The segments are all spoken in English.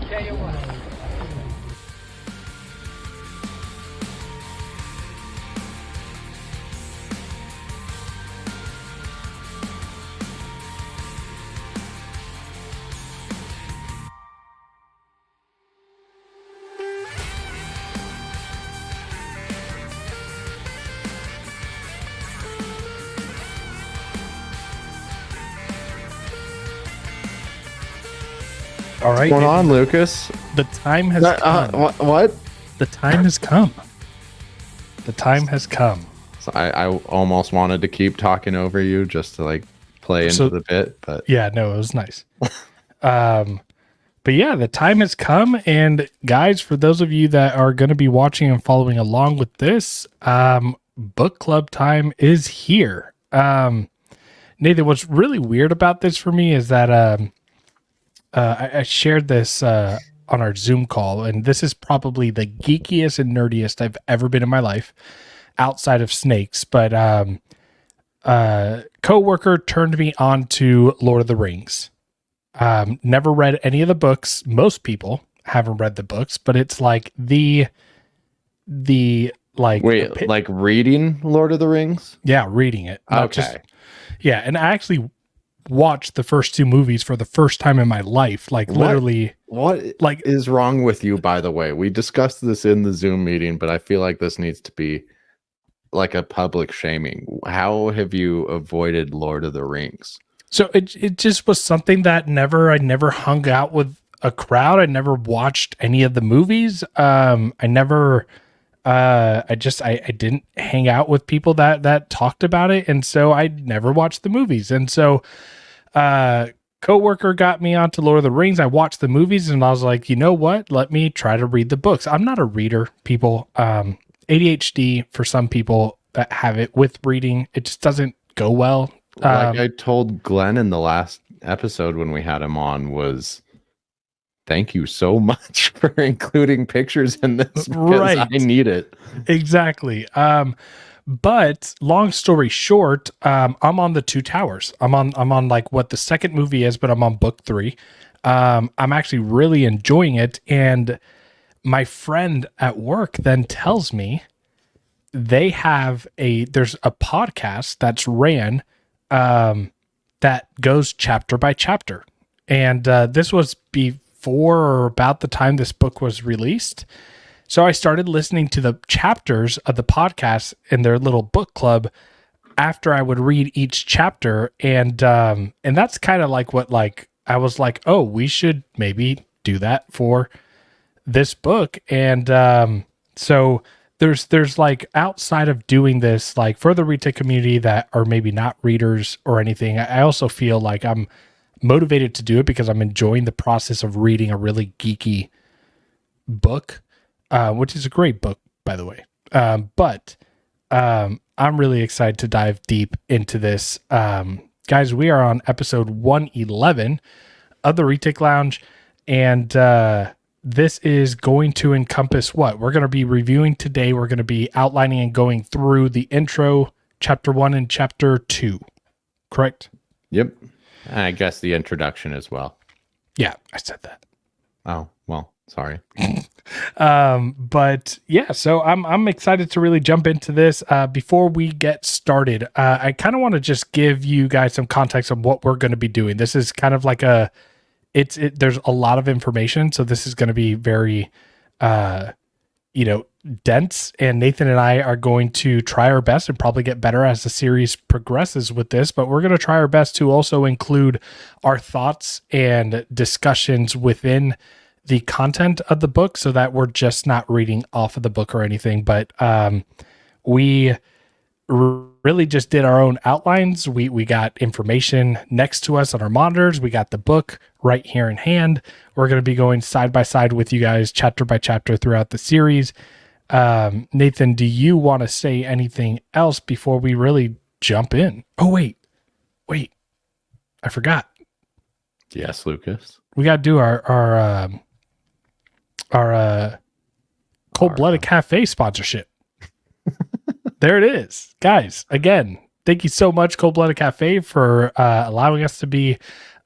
tell you what. All right. What's going on, Lucas? The time has come. What? The time has come. The time has come. So I almost wanted to keep talking over you just to like play into the bit, but yeah, no, it was nice. But yeah, the time has come, and guys, for those of you that are going to be watching and following along with this, book club time is here. Nathan, what's really weird about this for me is that I shared this on our Zoom call, and this is probably the geekiest and nerdiest I've ever been in my life, outside of snakes. But coworker turned me on to Lord of the Rings. Never read any of the books. Most people haven't read the books, but it's like the like like reading Lord of the Rings. Yeah, reading it. Okay. Yeah, and I actually watched the first two movies for the first time in my life. Like literally, what like is wrong with you? By the way, we discussed this in the Zoom meeting, but I feel like this needs to be like a public shaming. How have you avoided Lord of the Rings? So it just was something that I never hung out with a crowd. I never watched any of the movies. I didn't hang out with people that talked about it. And so I never watched the movies. And so, coworker got me onto Lord of the Rings. I watched the movies and I was like, you know what? Let me try to read the books. I'm not a reader, people. ADHD for some people that have it with reading, it just doesn't go well. Like I told Glenn in the last episode when we had him on was, thank you so much for including pictures in this because right. I need it. Exactly. But long story short, I'm on the Two Towers. I'm on like what the second movie is, but I'm on book 3. I'm actually really enjoying it. And my friend at work then tells me there's a podcast that's ran, that goes chapter by chapter. And, this was before or about the time this book was released. So I started listening to the chapters of the podcast in their little book club after I would read each chapter. And that's kind of like what, like, I was like, oh, we should maybe do that for this book. And, so there's like outside of doing this, like for the Retic community that are maybe not readers or anything, I also feel like I'm motivated to do it because I'm enjoying the process of reading a really geeky book, which is a great book, by the way. But I'm really excited to dive deep into this. Guys, we are on episode 111 of the Retic Lounge, and this is going to encompass what we're going to be reviewing today. We're going to be outlining and going through the intro, chapter 1 and chapter 2. Correct? Yep. I guess the introduction as well. Yeah, I said that. Oh, well, sorry. But yeah, so I'm excited to really jump into this. Before we get started, I kind of want to just give you guys some context on what we're going to be doing. This is kind of like there's a lot of information, so this is going to be very, dense. And Nathan and I are going to try our best and probably get better as the series progresses with this. But we're going to try our best to also include our thoughts and discussions within the content of the book, so that we're just not reading off of the book or anything. But we really just did our own outlines. We got information next to us on our monitors. We got the book right here in hand. We're going to be going side by side with you guys, chapter by chapter throughout the series. Nathan, do you want to say anything else before we really jump in? Oh, wait, I forgot. Yes, Lucas. We got to do our Cold-Blooded Cafe sponsorship. There it is. Guys, again, thank you so much, Cold-Blooded Cafe, for allowing us to be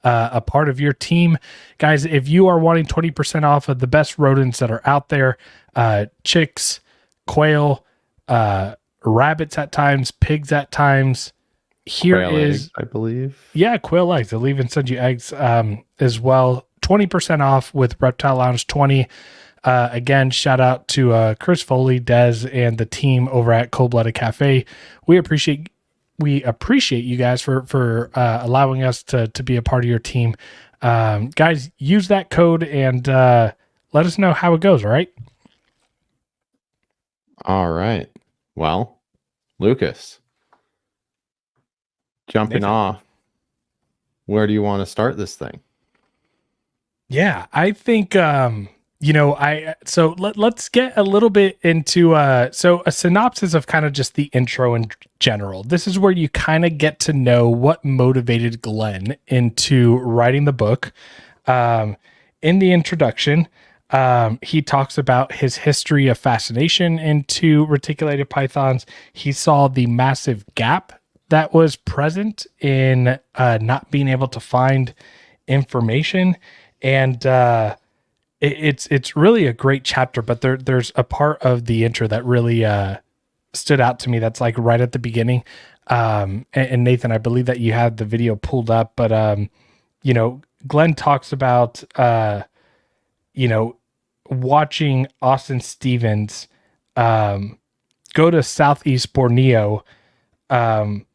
a part of your team. Guys, if you are wanting 20% off of the best rodents that are out there, chicks, quail, rabbits at times, pigs at times, here Quail is eggs, I believe. yeah, quail eggs. They'll even send you eggs as well. 20% off with Reptile Lounge 20. Again, shout out to Chris Foley, Des, and the team over at Cold Blooded Cafe. We appreciate you guys for allowing us to be a part of your team. Guys, use that code and let us know how it goes. All right. All right. Well, Lucas, jumping Nathan. off, where do you want to start this thing? Yeah, I think let's get a little bit into so a synopsis of kind of just the intro in general. This is where you kind of get to know what motivated Glenn into writing the book. In the introduction, he talks about his history of fascination into reticulated pythons. He saw the massive gap that was present in not being able to find information. And it's really a great chapter, but there's a part of the intro that really stood out to me. That's like right at the beginning. And Nathan, I believe that you had the video pulled up, but Glenn talks about watching Austin Stevens go to Southeast Borneo, and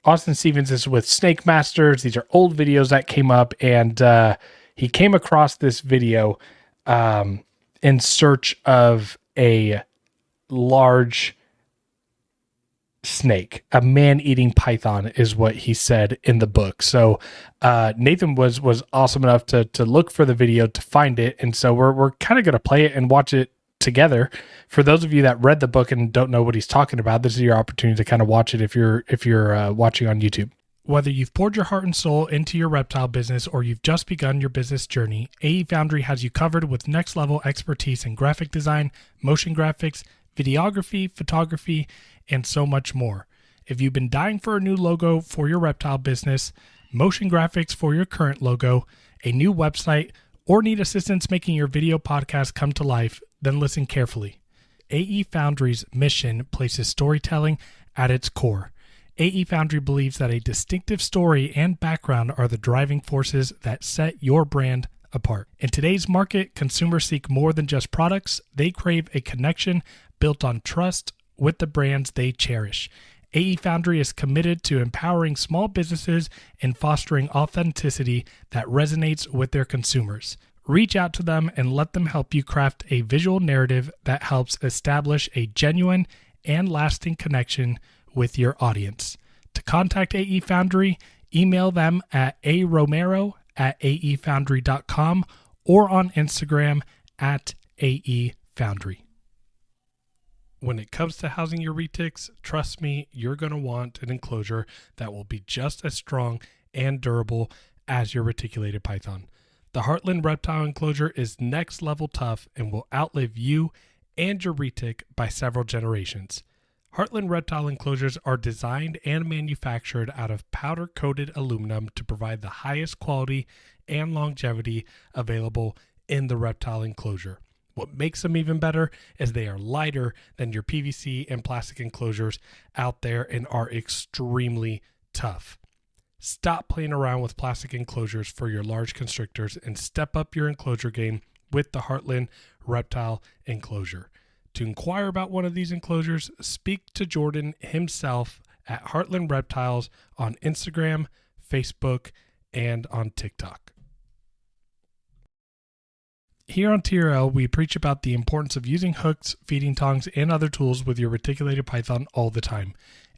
Austin Stevens is with Snake Masters. These are old videos that came up, and he came across this video in search of a large snake, a man-eating python is what he said in the book. So Nathan was awesome enough to look for the video to find it, and so we're kind of going to play it and watch it together. For those of you that read the book and don't know what he's talking about, this is your opportunity to kind of watch it if you're watching on YouTube. Whether you've poured your heart and soul into your reptile business or you've just begun your business journey, AE Foundry has you covered with next level expertise in graphic design, motion graphics, videography, photography, and so much more. If you've been dying for a new logo for your reptile business, motion graphics for your current logo, a new website, or need assistance making your video podcast come to life, then listen carefully. AE Foundry's mission places storytelling at its core. AE Foundry believes that a distinctive story and background are the driving forces that set your brand apart. In today's market, consumers seek more than just products. They crave a connection built on trust with the brands they cherish. AE Foundry is committed to empowering small businesses and fostering authenticity that resonates with their consumers. Reach out to them and let them help you craft a visual narrative that helps establish a genuine and lasting connection with your audience. To contact AE Foundry, email them at aromero@aefoundry.com or on Instagram at AE Foundry. When it comes to housing your retics, trust me, you're going to want an enclosure that will be just as strong and durable as your reticulated python. The Heartland Reptile Enclosure is next level tough and will outlive you and your retic by several generations. Heartland Reptile Enclosures are designed and manufactured out of powder-coated aluminum to provide the highest quality and longevity available in the reptile enclosure. What makes them even better is they are lighter than your PVC and plastic enclosures out there and are extremely tough. Stop playing around with plastic enclosures for your large constrictors and step up your enclosure game with the Heartland Reptile Enclosure. To inquire about one of these enclosures, speak to Jordan himself at Heartland Reptiles on Instagram, Facebook, and on TikTok. Here on TRL, we preach about the importance of using hooks, feeding tongs, and other tools with your reticulated python all the time.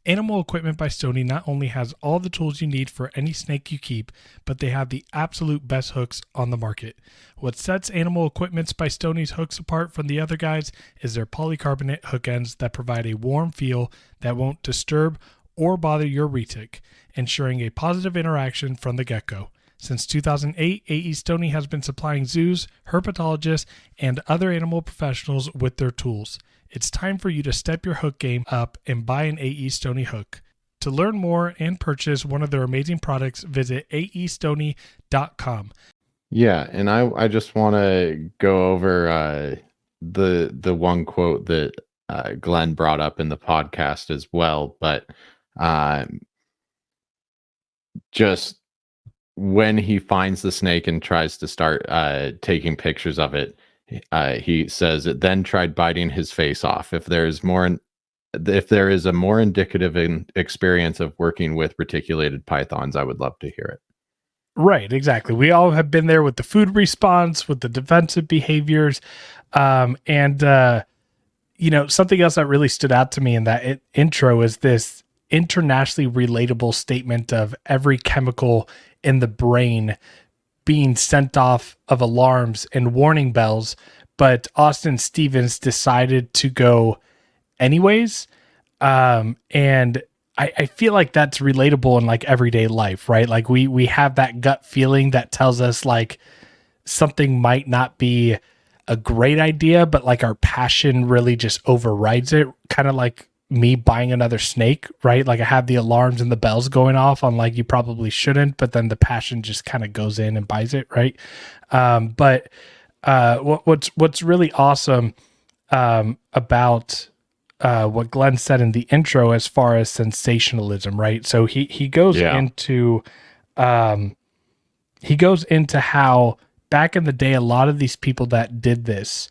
Animal Equipment by Stoney not only has all the tools you need for any snake you keep, but they have the absolute best hooks on the market. What sets Animal Equipment by Stoney's hooks apart from the other guys is their polycarbonate hook ends that provide a warm feel that won't disturb or bother your retic, ensuring a positive interaction from the get-go. Since 2008, AE Stoney has been supplying zoos, herpetologists, and other animal professionals with their tools. It's time for you to step your hook game up and buy an AE Stoney hook. To learn more and purchase one of their amazing products, visit aestoney.com. Yeah, and I just want to go over the one quote that Glenn brought up in the podcast as well, but just when he finds the snake and tries to start taking pictures of it, he says it then tried biting his face off. If there is a more indicative experience of working with reticulated pythons, I would love to hear it. Right, exactly. We all have been there with the food response, with the defensive behaviors, and something else that really stood out to me in that intro is this internationally relatable statement of every chemical in the brain being sent off of alarms and warning bells, but Austin Stevens decided to go anyways. And I feel like that's relatable in like everyday life, right? Like we have that gut feeling that tells us like something might not be a great idea, but like our passion really just overrides it. Kind of like me buying another snake, right? Like I have the alarms and the bells going off on like you probably shouldn't, but then the passion just kind of goes in and buys it, right? What's really awesome about what Glenn said in the intro as far as sensationalism, right? So he goes into how back in the day, a lot of these people that did this,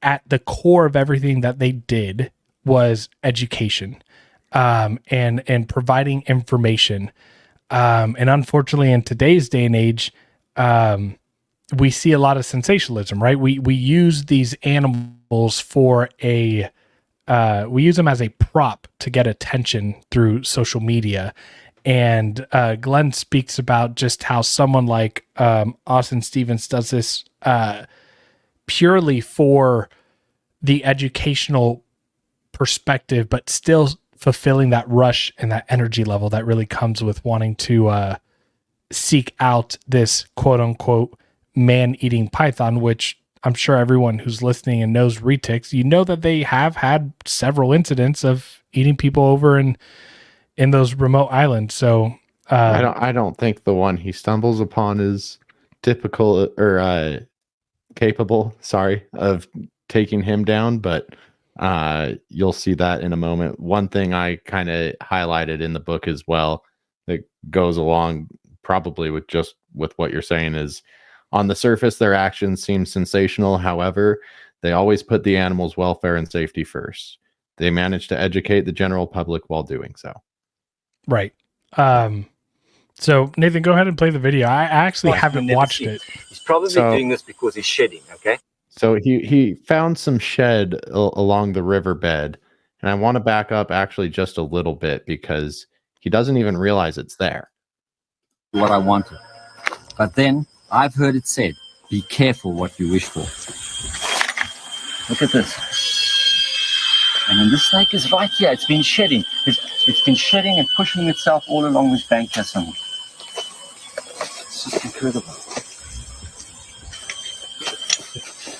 at the core of everything that they did was education, and providing information. And unfortunately, in today's day and age, we see a lot of sensationalism, right? We use these animals we use them as a prop to get attention through social media. And Glenn speaks about just how someone like Austin Stevens does this purely for the educational perspective, but still fulfilling that rush and that energy level that really comes with wanting to seek out this quote unquote man-eating python, which I'm sure everyone who's listening and knows retics, that they have had several incidents of eating people over in those remote islands. So I don't think the one he stumbles upon is typical or capable, of taking him down, but you'll see that in a moment. One thing I kind of highlighted in the book as well that goes along probably with what you're saying is, on the surface, their actions seem sensational. However, they always put the animal's welfare and safety first. They manage to educate the general public while doing so. Right. So Nathan, go ahead and play the video. I actually haven't watched it. He's probably doing this because he's shedding, okay? So he found some shed along the riverbed, and I want to back up actually just a little bit because he doesn't even realize it's there. What I wanted. But then I've heard it said, be careful what you wish for. Look at this. And then this snake is right here. It's been shedding. It's been shedding and pushing itself all along this bank here somewhere. It's just incredible.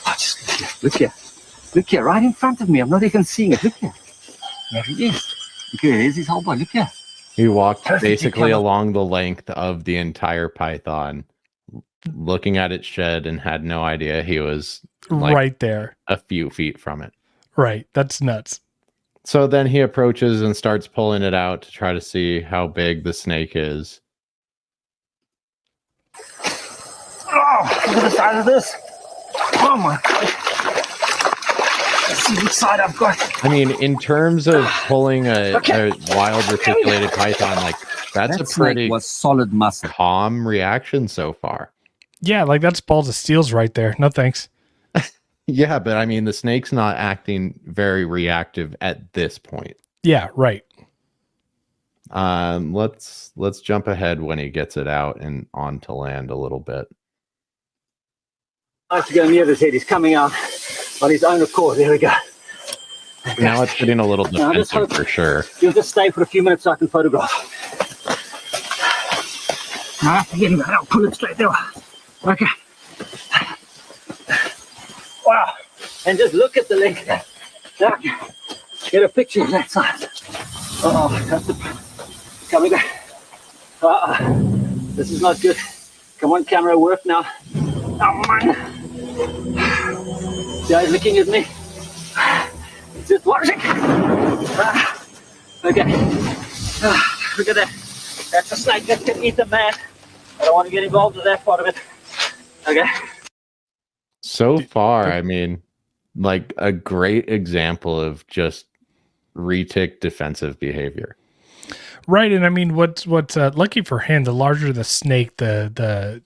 Oh, just look here. Look here, right in front of me. I'm not even seeing it. Look here. There he is. Look here, here's his whole body. Look here. He walked basically along the length of the entire python, looking at its shed, and had no idea he was right there, a few feet from it. Right. That's nuts. So then he approaches and starts pulling it out to try to see how big the snake is. Oh, look at the size of this. Oh my God. Let's see which side I've got. I mean, in terms of pulling a wild reticulated python, like that's a pretty was solid muscle. Calm reaction so far. Yeah, like that's balls of steels right there. No thanks. Yeah, but I mean, the snake's not acting very reactive at this point. Yeah, right. Let's jump ahead when he gets it out and onto land a little bit. I have to go near this head. He's coming out on his own accord. There we go. Now it's getting a little defensive for sure. You'll just stay for a few minutes so I can photograph. Now I have to get him. I'll pull it straight there. Okay. Wow. And just look at the leg. Now get a picture of that side. Oh, Come on. This is not good. Come on, camera, work now. Oh, man. The guy's looking at me. Is it watching? Okay. Look at that. That's a snake that can eat the man. I don't want to get involved with that part of it. Okay. So far, I mean, like a great example of just retic defensive behavior. Right, and I mean, what's lucky for him, the larger the snake, the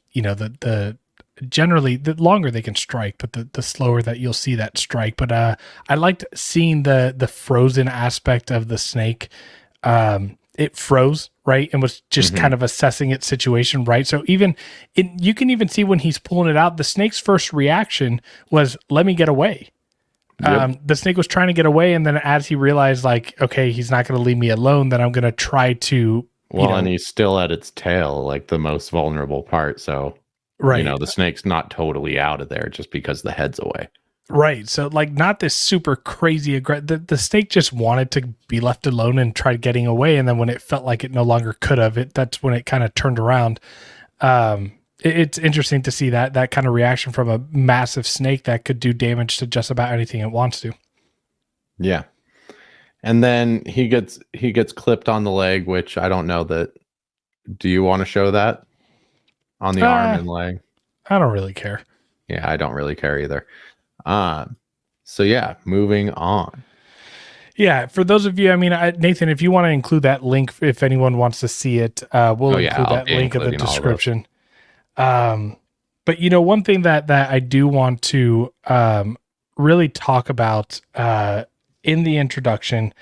generally the longer they can strike, but the slower that you'll see that strike. But I liked seeing the frozen aspect of the snake. It froze, right, and was just kind of assessing its situation, right? So you can even see when he's pulling it out, the snake's first reaction was, "Let me get away." Yep. The snake was trying to get away, and then as he realized, like, okay, he's not going to leave me alone, then I'm going to try to. And he's still at its tail, like the most vulnerable part. So, right, the snake's not totally out of there just because the head's away. Right. So, like, not this super crazy aggressive. The snake just wanted to be left alone and tried getting away, and then when it felt like it no longer could have, that's when it kind of turned around. It's interesting to see that kind of reaction from a massive snake that could do damage to just about anything it wants to. Yeah. And then he gets clipped on the leg, which I don't know that. Do you want to show that on the arm and leg? I don't really care. Yeah, I don't really care either. So yeah, moving on. Yeah, for those of you, I mean, Nathan, if you want to include that link, if anyone wants to see it, we'll include that link in the description. But one thing that I do want to really talk about in the introduction,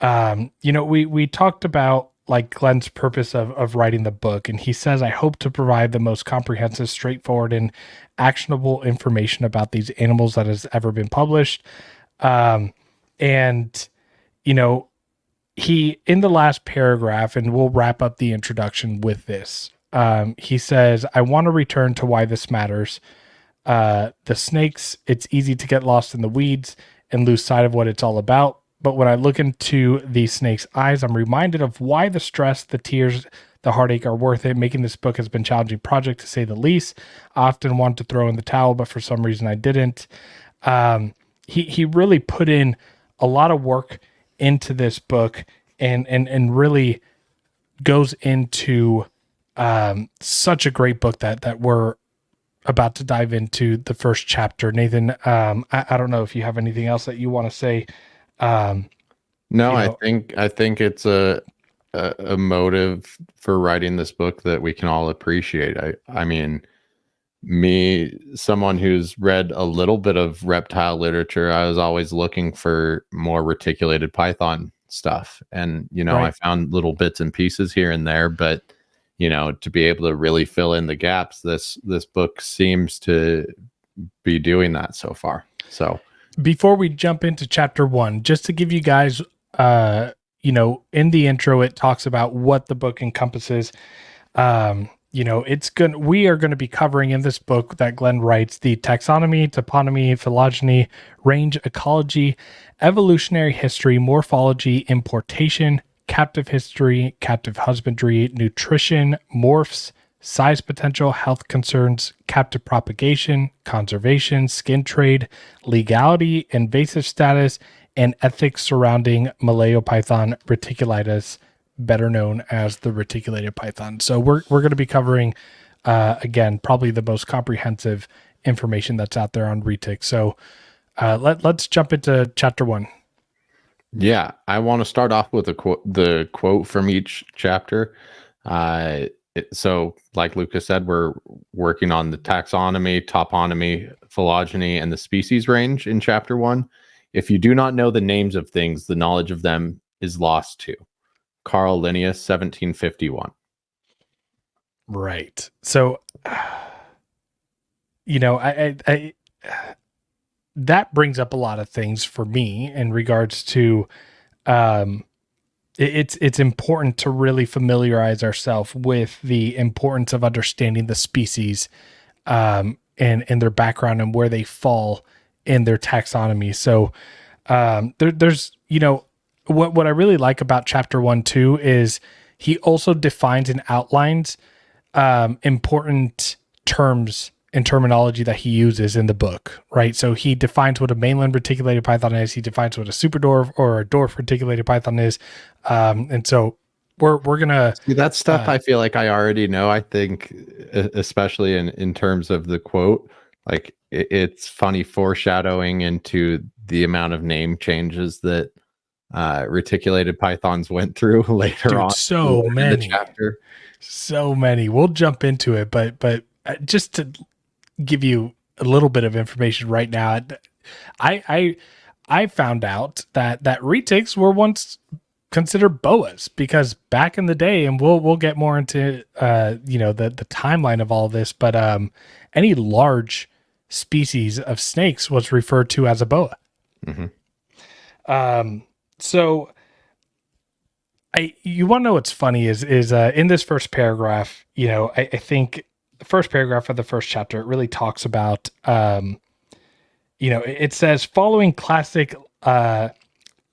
we talked about like Glen's purpose of writing the book, and he says, "I hope to provide the most comprehensive, straightforward, and actionable information about these animals that has ever been published." He in the last paragraph, and we'll wrap up the introduction with this. He says, "I want to return to why this matters. The snakes, it's easy to get lost in the weeds and lose sight of what it's all about. But when I look into these snakes' eyes, I'm reminded of why the stress, the tears, the heartache are worth it. Making this book has been a challenging project, to say the least. I often want to throw in the towel, but for some reason I didn't." He really put in a lot of work into this book and really goes into such a great book that we're about to dive into the first chapter. Nathan, I don't know if you have anything else that you want to say. No, I think it's a motive for writing this book that we can all appreciate. I mean, someone who's read a little bit of reptile literature, I was always looking for more reticulated python stuff, and right. I found little bits and pieces here and there, but to be able to really fill in the gaps, this book seems to be doing that so far. So before we jump into chapter 1, just to give you guys, in the intro, it talks about what the book encompasses. We are going to be covering in this book that Glen writes the taxonomy, toponymy, phylogeny, range ecology, evolutionary history, morphology, importation, captive history, captive husbandry, nutrition, morphs, size potential, health concerns, captive propagation, conservation, skin trade, legality, invasive status, and ethics surrounding Malayo-Python reticulatus, better known as the reticulated python. So we're going to be covering, again, probably the most comprehensive information that's out there on retic. So let's jump into chapter 1. Yeah, I want to start off with the quote from each chapter. So like Lucas said, we're working on the taxonomy, toponymy, phylogeny, and the species range in chapter 1. If you do not know the names of things, the knowledge of them is lost too. Carl Linnaeus, 1751. Right. So, I that brings up a lot of things for me in regards to, it's important to really familiarize ourselves with the importance of understanding the species, and their background and where they fall in their taxonomy. So, there's, what I really like about chapter 1 too is he also defines and outlines important terms and terminology that he uses in the book, right? So he defines what a mainland reticulated python is. He defines what a superdwarf or a dwarf reticulated python is. And so we're gonna See, that stuff I feel like I already know. I think, especially in terms of the quote, like it's funny foreshadowing into the amount of name changes that reticulated pythons went through later on. So in many the chapter. So many. We'll jump into it, but just to give you a little bit of information right now, I found out that retics were once considered boas, because back in the day, and we'll get more into the timeline of all this, but any large species of snakes was referred to as a boa. Mm-hmm. So you want to know what's funny is in this first paragraph, I think the first paragraph of the first chapter, it really talks about, it says, following classic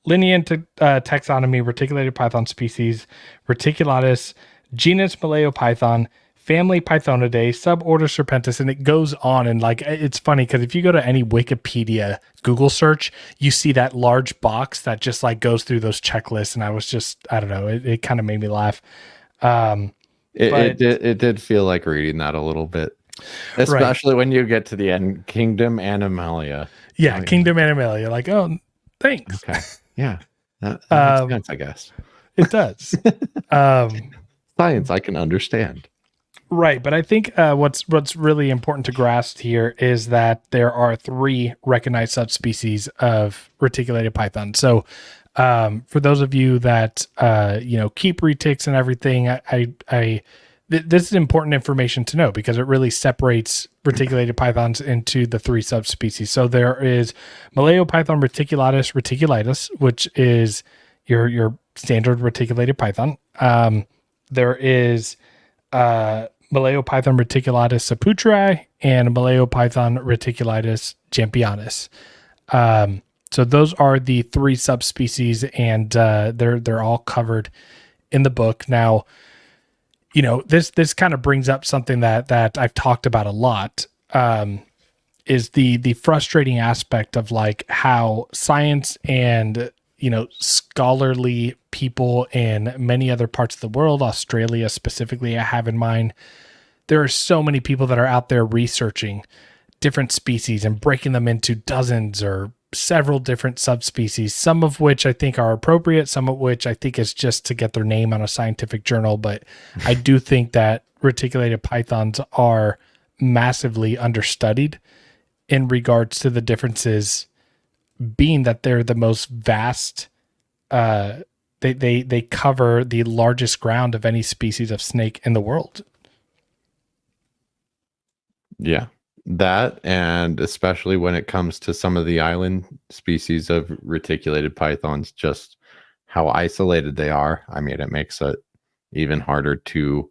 linear taxonomy, reticulated python species, reticulatus, genus Malaopython, family Pythonidae, suborder Serpentis, and it goes on. And like, it's funny because if you go to any Wikipedia Google search, you see that large box that just like goes through those checklists. And I was just, I don't know, it kind of made me laugh. It did feel like reading that a little bit, especially when you get to the end, Kingdom Animalia. Yeah, Kingdom Animalia. Like, oh, thanks. Okay, yeah, that makes sense, I guess. It does. Science, I can understand. Right, but I think what's really important to grasp here is that there are 3 recognized subspecies of reticulated python. So, for those of you that keep retics and everything, this is important information to know because it really separates reticulated pythons into the 3 subspecies. So there is Malaopython reticulatus reticulatus, which is your standard reticulated python. There is Malaopython reticulatus saputri and Malaopython reticulatus jampianus. So those are the 3 subspecies, and they're all covered in the book. Now, this kind of brings up something that I've talked about a lot, is the frustrating aspect of like how science and scholarly people in many other parts of the world, Australia specifically, I have in mind, there are so many people that are out there researching different species and breaking them into dozens or several different subspecies, some of which I think are appropriate, some of which I think is just to get their name on a scientific journal. But I do think that reticulated pythons are massively understudied in regards to the differences, being that they're the most vast. They cover the largest ground of any species of snake in the world. Yeah, that, and especially when it comes to some of the island species of reticulated pythons, just how isolated they are. I mean, it makes it even harder to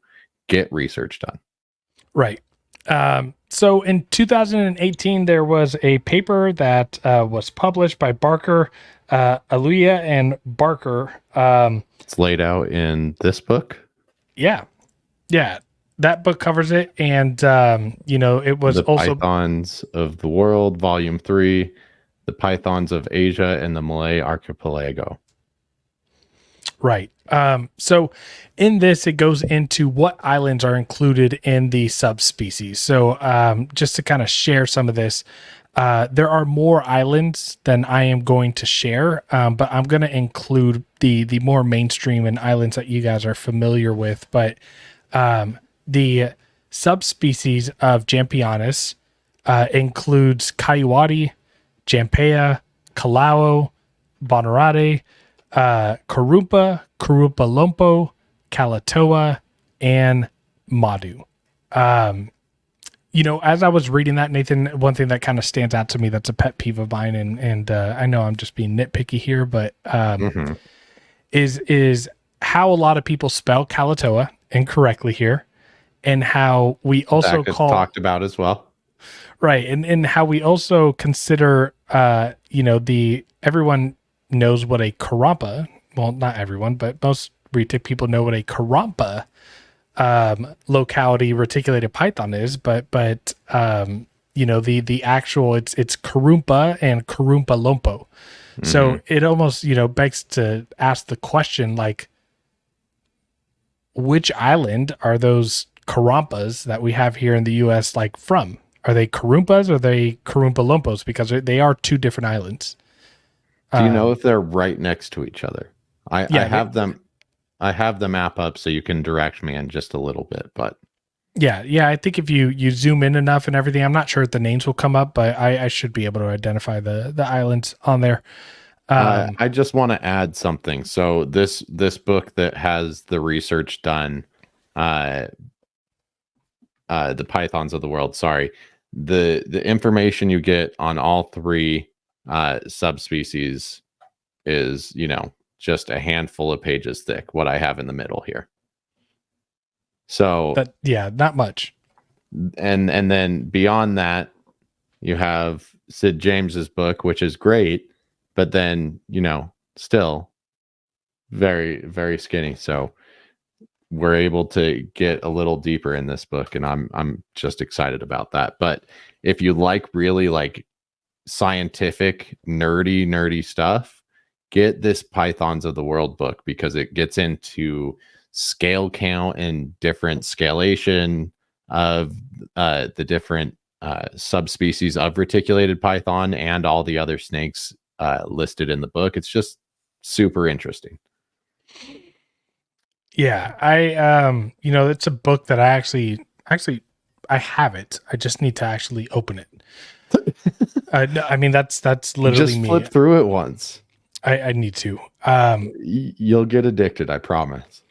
get research done. Right. So in 2018, there was a paper that was published by Barker, Aluya, and Barker. It's laid out in this book. Yeah. That book covers it, and it was the also Pythons of the World, Volume 3, the Pythons of Asia, and the Malay Archipelago. Right. So in this, it goes into what islands are included in the subspecies. So just to kind of share some of this, there are more islands than I am going to share, but I'm going to include the more mainstream and islands that you guys are familiar with. But the subspecies of Jampianus includes Kayuwati, Jampea, Kalao, Bonarade, Karumpa, Lompo, Kalatoa, and Madu. As I was reading that, Nathan, one thing that kind of stands out to me that's a pet peeve of mine, and I know I'm just being nitpicky here, but is how a lot of people spell Kalatoa incorrectly here, and how we also talked about as well. Right, and how we also consider, everyone knows what a Karumpa, well, not everyone, but most Retic people know what a Karumpa locality reticulated python is, but you know, the actual it's Karumpa and Karumpa Lompo. So it almost, you know, begs to ask the question, like, which island are those Karumpas that we have here in the US like from? Are they Karumpas or are they Karumpa Lompos? Because they are two different islands. Do you know if they're right next to each other? I Yeah, have them. I have the map up so you can direct me in just a little bit, but yeah. I think if you zoom in enough and everything, I'm not sure if the names will come up, but I should be able to identify the islands on there. I just want to add something. So this book that has the research done, the pythons of the world. Sorry, the information you get on all three subspecies is, you know, just a handful of pages thick. What I have in the middle here. So But yeah, not much. and then beyond that, you have Sid James's book, which is great, but then, you know, still very, very skinny. So we're able to get a little deeper in this book, and I'm just excited about that. But if you like really like scientific, nerdy stuff, get this Pythons of the World book, because it gets into scale count and different scalation of the different subspecies of reticulated python and all the other snakes listed in the book. It's just super interesting. Yeah, I you know, it's a book that I actually I have it. I just need to actually open it. No, I mean that's literally Just me. flip through it once. I need to. You'll get addicted, I promise.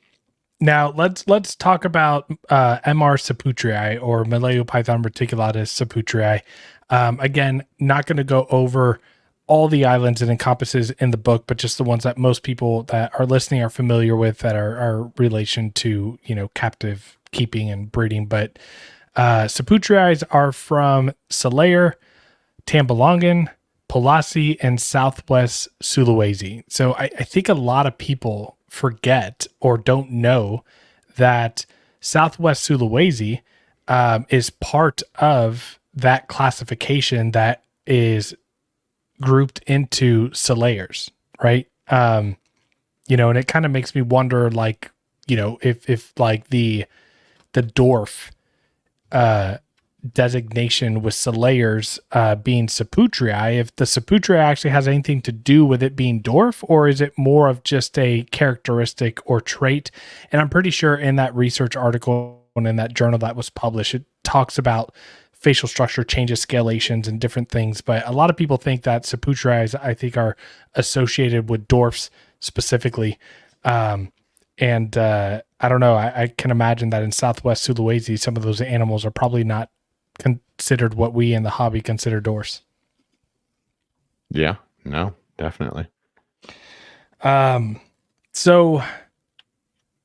Now let's talk about MR saputrii, or Malayo-Python reticulatus saputrii. Again, not going to go over all the islands it encompasses in the book, but just the ones that most people that are listening are familiar with, that are relation to, you know, captive keeping and breeding. But saputrii are from Selayar, Tambalongan, Polasi, and Southwest Sulawesi. So I think a lot of people forget or don't know that Southwest Sulawesi is part of that classification that is grouped into Selayars, right? You know, and it kind of makes me wonder, like, you know, if like the dwarf designation with Selayars being saputrii, if the saputrii actually has anything to do with it being dwarf, or is it more of just a characteristic or trait? And I'm pretty sure in that research article and in that journal that was published, it talks about facial structure changes, scalations, and different things. But a lot of people think that saputrii, I think, are associated with dwarfs specifically. And I don't know. I can imagine that in Southwest Sulawesi, some of those animals are probably not considered what we in the hobby consider dwarfs. Yeah, no, definitely. So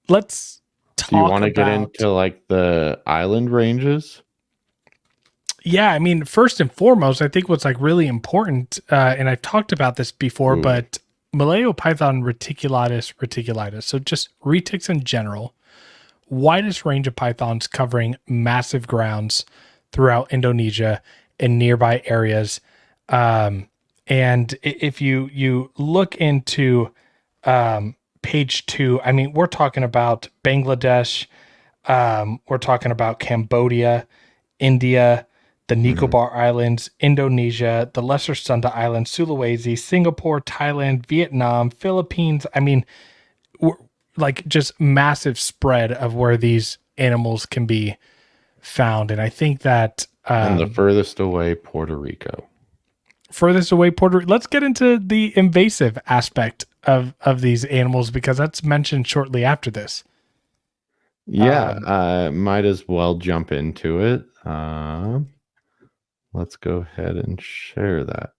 let's talk. Do you want to get into like the island ranges? Yeah, I mean, first and foremost, I think what's like really important, and I've talked about this before, but Malayo-Python reticulatus, so just retics in general, widest range of pythons covering massive grounds throughout Indonesia and nearby areas. And if you look into page 2, I mean, we're talking about Bangladesh, we're talking about Cambodia, India, the Nicobar Islands, Indonesia, the Lesser Sunda Islands, Sulawesi, Singapore, Thailand, Vietnam, Philippines. I mean, like just massive spread of where these animals can be found. And I think that and the furthest away, Puerto Rico. Furthest away, Puerto Rico. Let's get into the invasive aspect of these animals, because that's mentioned shortly after this. Yeah, might as well jump into it. Let's go ahead and share that.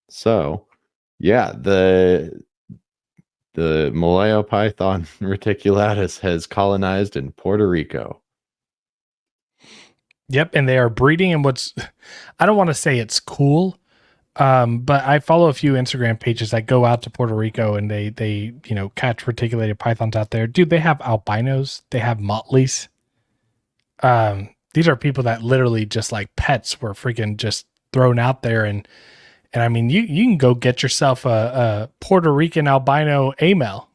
So, yeah, the Malayo-Python reticulatus has colonized in Puerto Rico. Yep, and they are breeding in what's, I don't want to say it's cool, But I follow a few Instagram pages that go out to Puerto Rico and they catch reticulated pythons out there. Dude, they have albinos, they have motleys. These are people that literally just like pets were freaking just thrown out there, and I mean you can go get yourself a Puerto Rican albino amel.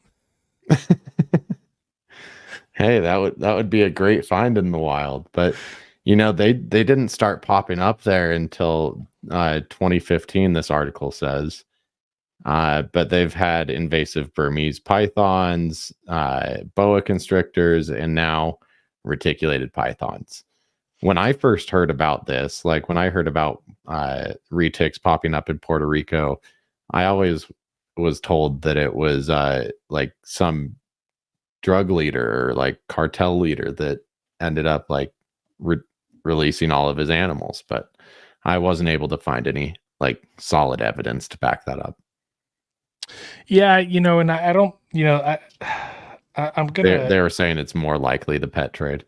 Hey, that would be a great find in the wild, but they didn't start popping up there until 2015. This article says, but they've had invasive Burmese pythons, boa constrictors, and now reticulated pythons. When I first heard about this, like when I heard about retics popping up in Puerto Rico, I always was told that it was like some drug leader or like cartel leader that ended up like releasing all of his animals, but I wasn't able to find any like solid evidence to back that up. Yeah, and I don't, I'm gonna. They were saying it's more likely the pet trade.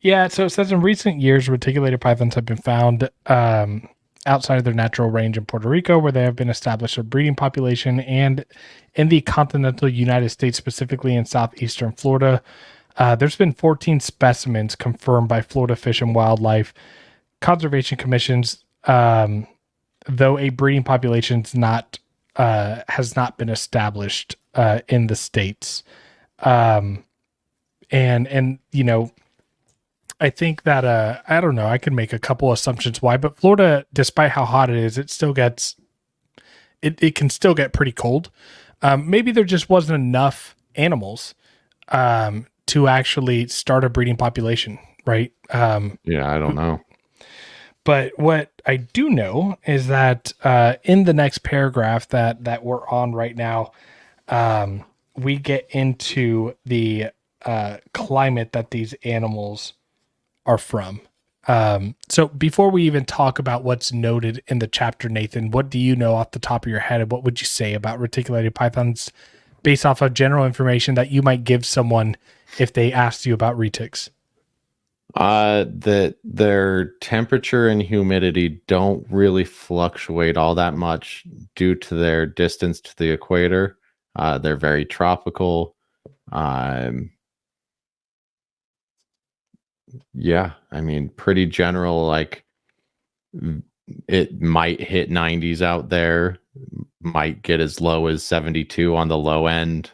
Yeah, so it says in recent years, reticulated pythons have been found outside of their natural range in Puerto Rico, where they have been established a breeding population, and in the continental United States, specifically in southeastern Florida. There's been 14 specimens confirmed by Florida Fish and Wildlife Conservation Commissions, though a breeding population has not been established in the states. I think that I don't know, I could make a couple assumptions why, but Florida, despite how hot it is, it can still get pretty cold. Maybe there just wasn't enough animals to actually start a breeding population, right? Yeah, I don't know. But what I do know is that in the next paragraph that we're on right now, we get into the climate that these animals are from. So before we even talk about what's noted in the chapter, Nathan, what do you know off the top of your head, and what would you say about reticulated pythons based off of general information that you might give someone if they asked you about retics? That their temperature and humidity don't really fluctuate all that much due to their distance to the equator. They're very tropical. Yeah, I mean, pretty general, like it might hit 90s out there, might get as low as 72 on the low end.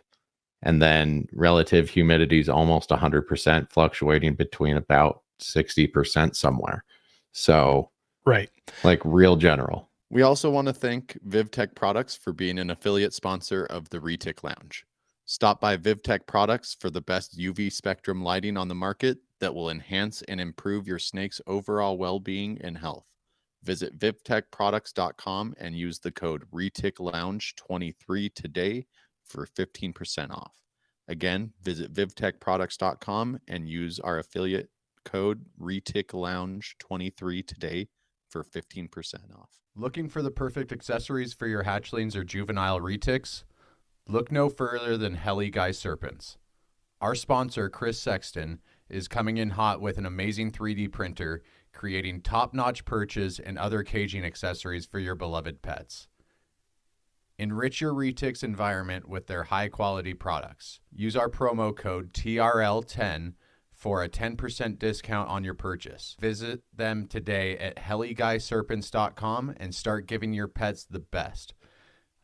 And then relative humidity is almost 100%, fluctuating between about 60% somewhere. So, right, like real general. We also want to thank VivTech Products for being an affiliate sponsor of the Retic Lounge. Stop by VivTech Products for the best UV spectrum lighting on the market that will enhance and improve your snake's overall well-being and health. Visit vivtechproducts.com and use the code ReticLounge23 today for 15% off. Again, visit vivtechproducts.com and use our affiliate code ReticLounge23 today for 15% off. Looking for the perfect accessories for your hatchlings or juvenile retics? Look no further than Heli Guy Serpents. Our sponsor, Chris Sexton, is coming in hot with an amazing 3D printer, creating top-notch perches and other caging accessories for your beloved pets. Enrich your retics environment with their high-quality products. Use our promo code TRL10 for a 10% discount on your purchase. Visit them today at heliguyserpents.com and start giving your pets the best.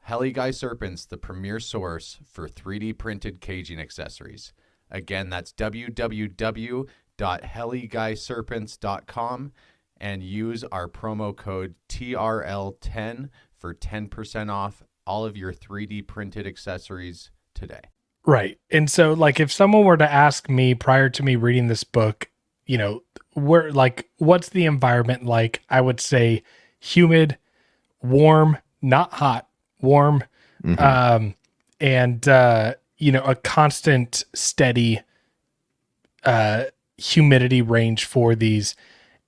Heli Guy Serpents, the premier source for 3D printed caging accessories. Again, that's www.heliguyserpents.com and use our promo code TRL10 for 10% off all of your 3D printed accessories today. Right. And so, like, if someone were to ask me prior to me reading this book, what's the environment like? I would say humid, warm, not hot, warm, and a constant, steady humidity range for these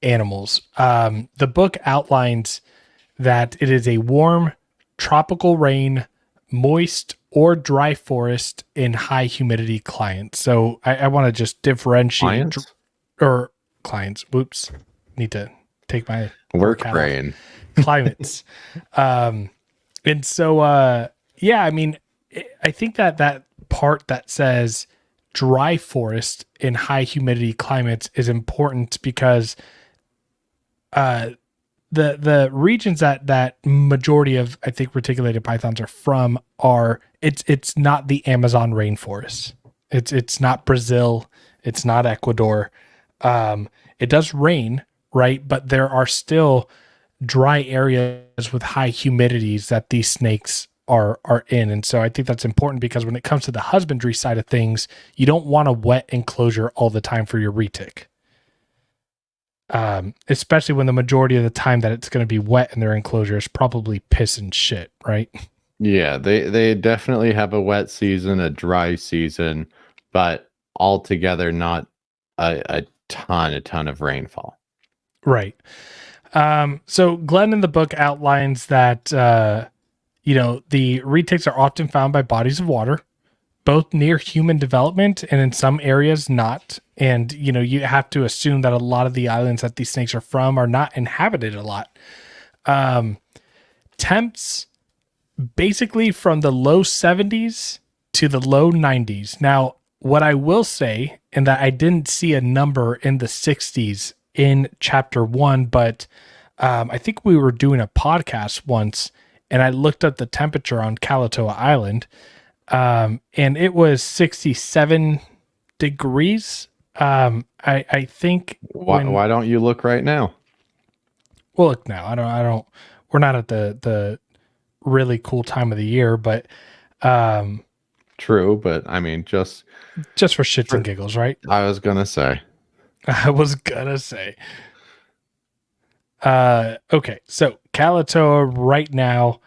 animals. The book outlines that it is a warm, tropical rain, moist or dry forest in high humidity clients. So I want to just differentiate Clients? or clients. Whoops. Need to take my Work hat off. brain. Climates. And so, yeah, I mean, I think that part that says dry forest in high humidity climates is important because the regions that majority of, I think, reticulated pythons are from are it's not the Amazon rainforest. It's not Brazil. It's not Ecuador. It does rain, right? But there are still dry areas with high humidities that these snakes are in. And so I think that's important because when it comes to the husbandry side of things, you don't want a wet enclosure all the time for your retic. Especially when the majority of the time that it's going to be wet in their enclosure is probably piss and shit, right? Yeah, they definitely have a wet season, a dry season, but altogether not a ton of rainfall. Right. So Glenn in the book outlines that, the retics are often found by bodies of water, both near human development and in some areas not. And, you have to assume that a lot of the islands that these snakes are from are not inhabited a lot. Temps basically from the low 70s to the low 90s. Now, what I will say, and that I didn't see a number in the 60s in chapter 1, but I think we were doing a podcast once and I looked up the temperature on Kalatoa Island, and it was 67 degrees. I think Why don't you look right now? well, look now, I don't, we're not at the really cool time of the year, but, True, but I mean, just for shits and giggles, right? I was gonna say. I was gonna say. Okay, so Kalatoa right now,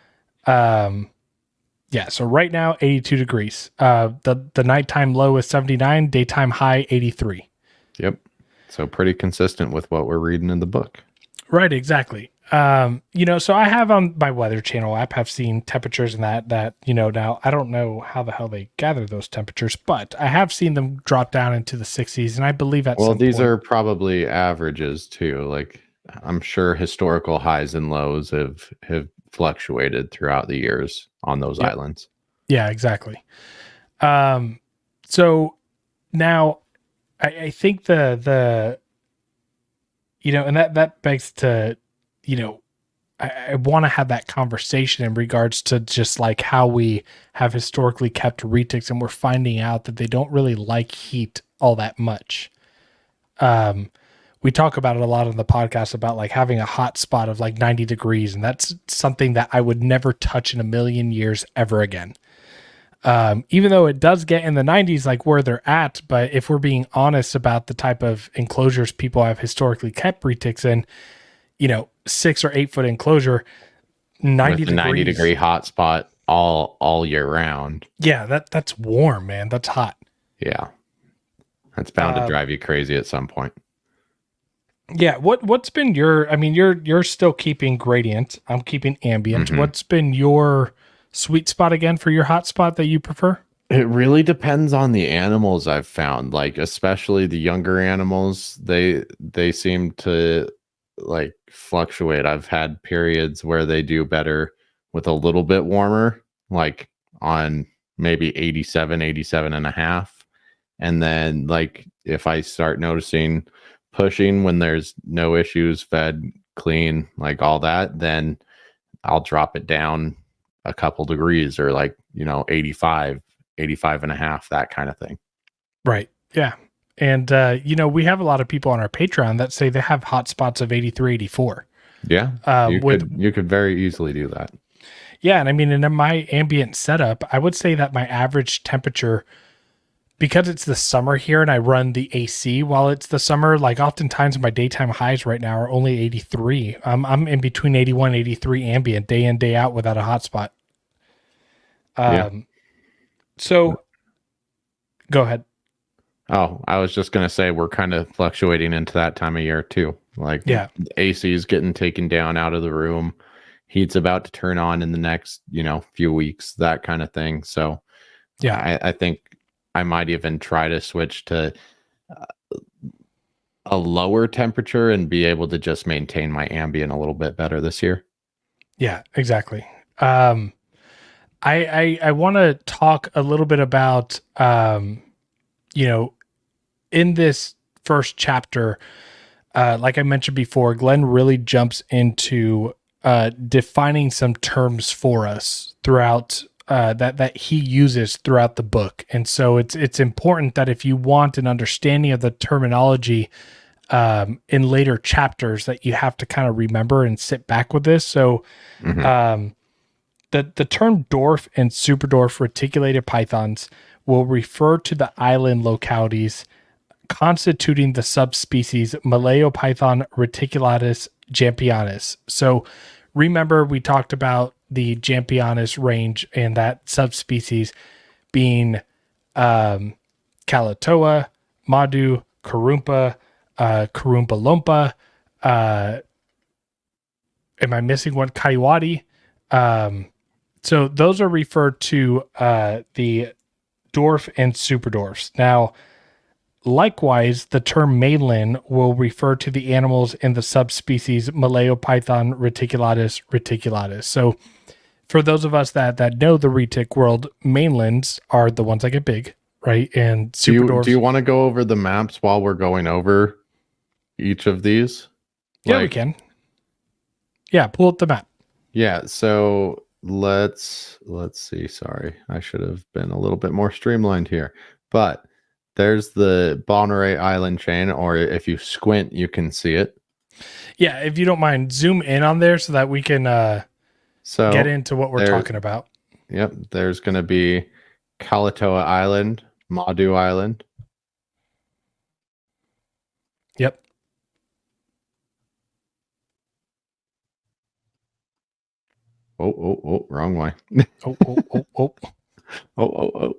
so right now 82 degrees. The nighttime low is 79, daytime high 83. Yep. So pretty consistent with what we're reading in the book. Right, exactly. So I have on my Weather Channel app have seen temperatures in that now I don't know how the hell they gather those temperatures, but I have seen them drop down into the 60s, and I believe at some these point, are probably averages too. Like I'm sure historical highs and lows have fluctuated throughout the years on those islands. Yeah, exactly. So now I think the and that begs to, I want to have that conversation in regards to just like how we have historically kept retics, and we're finding out that they don't really like heat all that much. We talk about it a lot on the podcast about like having a hot spot of like 90 degrees. And that's something that I would never touch in a million years ever again. Even though it does get in the 90s, like where they're at. But if we're being honest about the type of enclosures people have historically kept retics in, 6 or 8 foot enclosure, 90 degrees, 90 degree hot spot all year round. Yeah, that's warm, man. That's hot. Yeah. That's bound to drive you crazy at some point. Yeah, what's been you're still keeping gradient. I'm keeping ambient. Mhm. What's been your sweet spot again for your hot spot that you prefer? It really depends on the animals I've found. Like especially the younger animals, they seem to like fluctuate. I've had periods where they do better with a little bit warmer, like on maybe 87 and a half. And then like if I start noticing pushing when there's no issues, fed, clean, like all that, then I'll drop it down a couple degrees or like, 85 and a half, that kind of thing. Right. Yeah. And, we have a lot of people on our Patreon that say they have hot spots of 83, 84. Yeah. You could very easily do that. Yeah. And I mean, in my ambient setup, I would say that my average temperature, because it's the summer here and I run the AC while it's the summer, like oftentimes my daytime highs right now are only 83. I'm in between 81 and 83 ambient day in, day out without a hotspot. So go ahead. Oh, I was just going to say we're kind of fluctuating into that time of year too. Like AC is getting taken down out of the room. Heat's about to turn on in the next, few weeks, that kind of thing. So yeah, I think I might even try to switch to a lower temperature and be able to just maintain my ambient a little bit better this year. Yeah, exactly. I want to talk a little bit about, you know, in this first chapter, like I mentioned before, Glenn really jumps into defining some terms for us throughout that he uses throughout the book. And so it's important that if you want an understanding of the terminology in later chapters, that you have to kind of remember and sit back with this. So the term dwarf and superdwarf reticulated pythons will refer to the island localities constituting the subspecies Malaopython reticulatus jampianus. So remember, we talked about the jampianus range and that subspecies being Kalatoa, Madu, Karumpa, Karumpa Lompa. Am I missing one? Kaiwati. So those are referred to the dwarf and superdwarfs. Now, likewise, the term mainland will refer to the animals in the subspecies Malaopython reticulatus reticulatus. So for those of us that know the retic world, mainlands are the ones that get big, right? And superdwarfs. Do you want to go over the maps while we're going over each of these? Yeah, we can. Yeah, pull up the map. Yeah, so let's see. Sorry, I should have been a little bit more streamlined here. But there's the Bonneray Island chain, or if you squint, you can see it. Yeah, if you don't mind, zoom in on there so that we can get into what we're talking about. Yep, there's going to be Kalatoa Island, Madu Island. Yep. Oh, wrong way. Oh.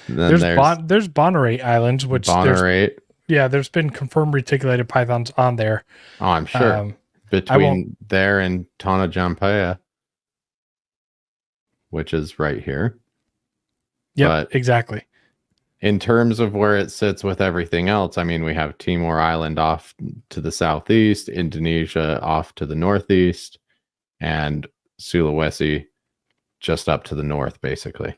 Then there's Bonneray Islands, which there's been confirmed reticulated pythons on there. Oh, I'm sure. Between there and Tanajampaya, which is right here. Yep, exactly. In terms of where it sits with everything else, I mean, we have Timor Island off to the southeast, Indonesia off to the northeast, and Sulawesi just up to the north, basically.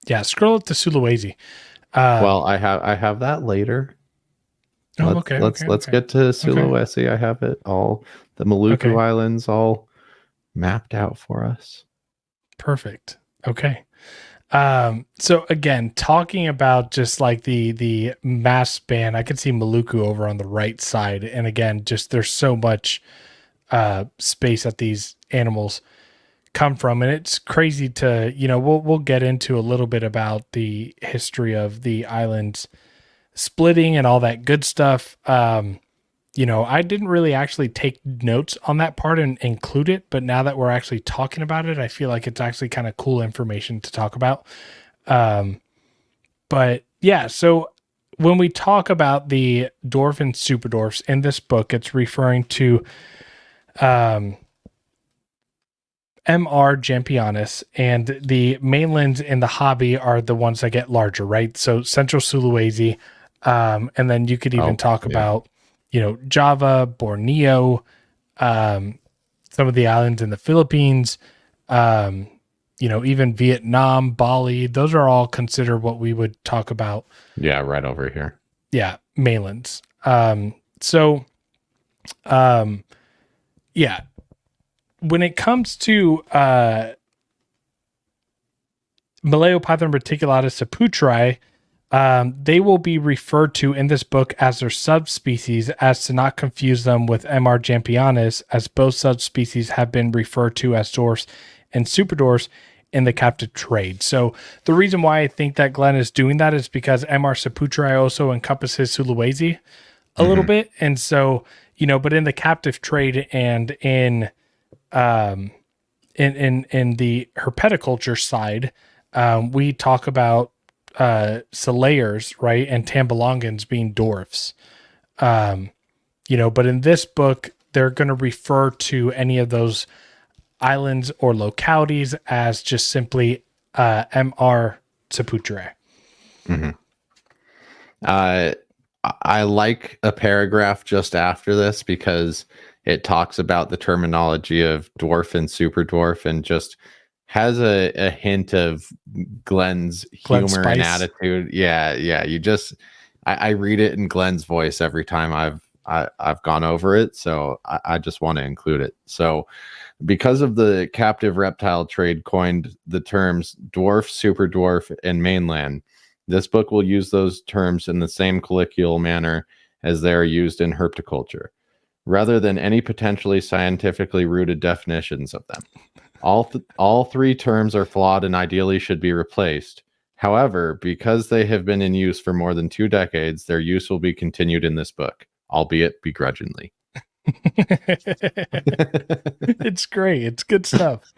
Yeah, scroll up to Sulawesi. Well, I have that later. Let's get to Sulawesi. Okay. I have it all. The Maluku Islands all mapped out for us. Perfect. Okay. So again, talking about just like the mass span, I can see Maluku over on the right side. And again, just there's so much space that these animals come from. And it's crazy to, we'll get into a little bit about the history of the islands splitting and all that good stuff. I didn't really actually take notes on that part and include it, but now that we're actually talking about it, I feel like it's actually kind of cool information to talk about. But yeah, so when we talk about the dwarf and superdwarfs in this book, it's referring to MR Jampianus, and the mainlands in the hobby are the ones that get larger, right? So Central Sulawesi, and then you could even talk about, Java, Borneo, some of the islands in the Philippines, even Vietnam, Bali. Those are all considered what we would talk about. Yeah, right over here. Yeah, mainlands. When it comes to Malaopython reticulatus saputri, they will be referred to in this book as their subspecies, as to not confuse them with MR jampianus, as both subspecies have been referred to as dwarfs and superdwarfs in the captive trade. So the reason why I think that Glenn is doing that is because MR saputri also encompasses Sulawesi a little bit. And so, but in the captive trade and in the herpetoculture side, we talk about Selayars, right, and Tambalongans being dwarfs. But in this book, they're going to refer to any of those islands or localities as just simply MR saputri. I like a paragraph just after this because it talks about the terminology of dwarf and super dwarf and just has a hint of Glenn's Glenn humor and Spice. attitude. Yeah, yeah. I read it in Glenn's voice every time I've gone over it, so I just want to include it. So, because of the captive reptile trade coined the terms dwarf, super dwarf, and mainland, this book will use those terms in the same colloquial manner as they are used in herpetoculture, rather than any potentially scientifically rooted definitions of them. All three terms are flawed and ideally should be replaced. However, because they have been in use for more than 2 decades, their use will be continued in this book, albeit begrudgingly. It's great. It's good stuff.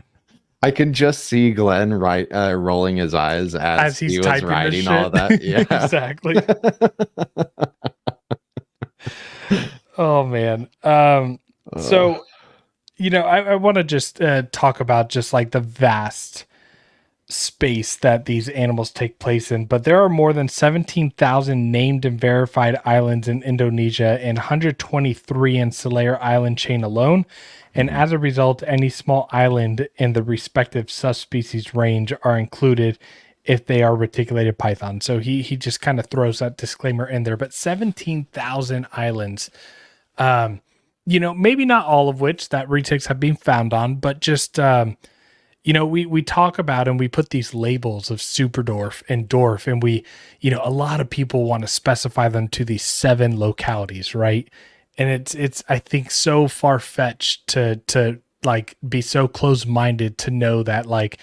I can just see Glenn rolling his eyes as He's he was typing this writing all shit. that. Yeah, Exactly. Oh man. So, I want to just talk about just like the vast space that these animals take place in, but there are more than 17,000 named and verified islands in Indonesia and 123 in Selayar Island chain alone. And as a result, any small island in the respective subspecies range are included if they are reticulated python. So he just kind of throws that disclaimer in there, but 17,000 islands. Maybe not all of which that retics have been found on, but just we talk about and we put these labels of super dwarf and dwarf, and we, a lot of people want to specify them to these 7 localities, right? And it's I think so far fetched to like be so close minded to know that like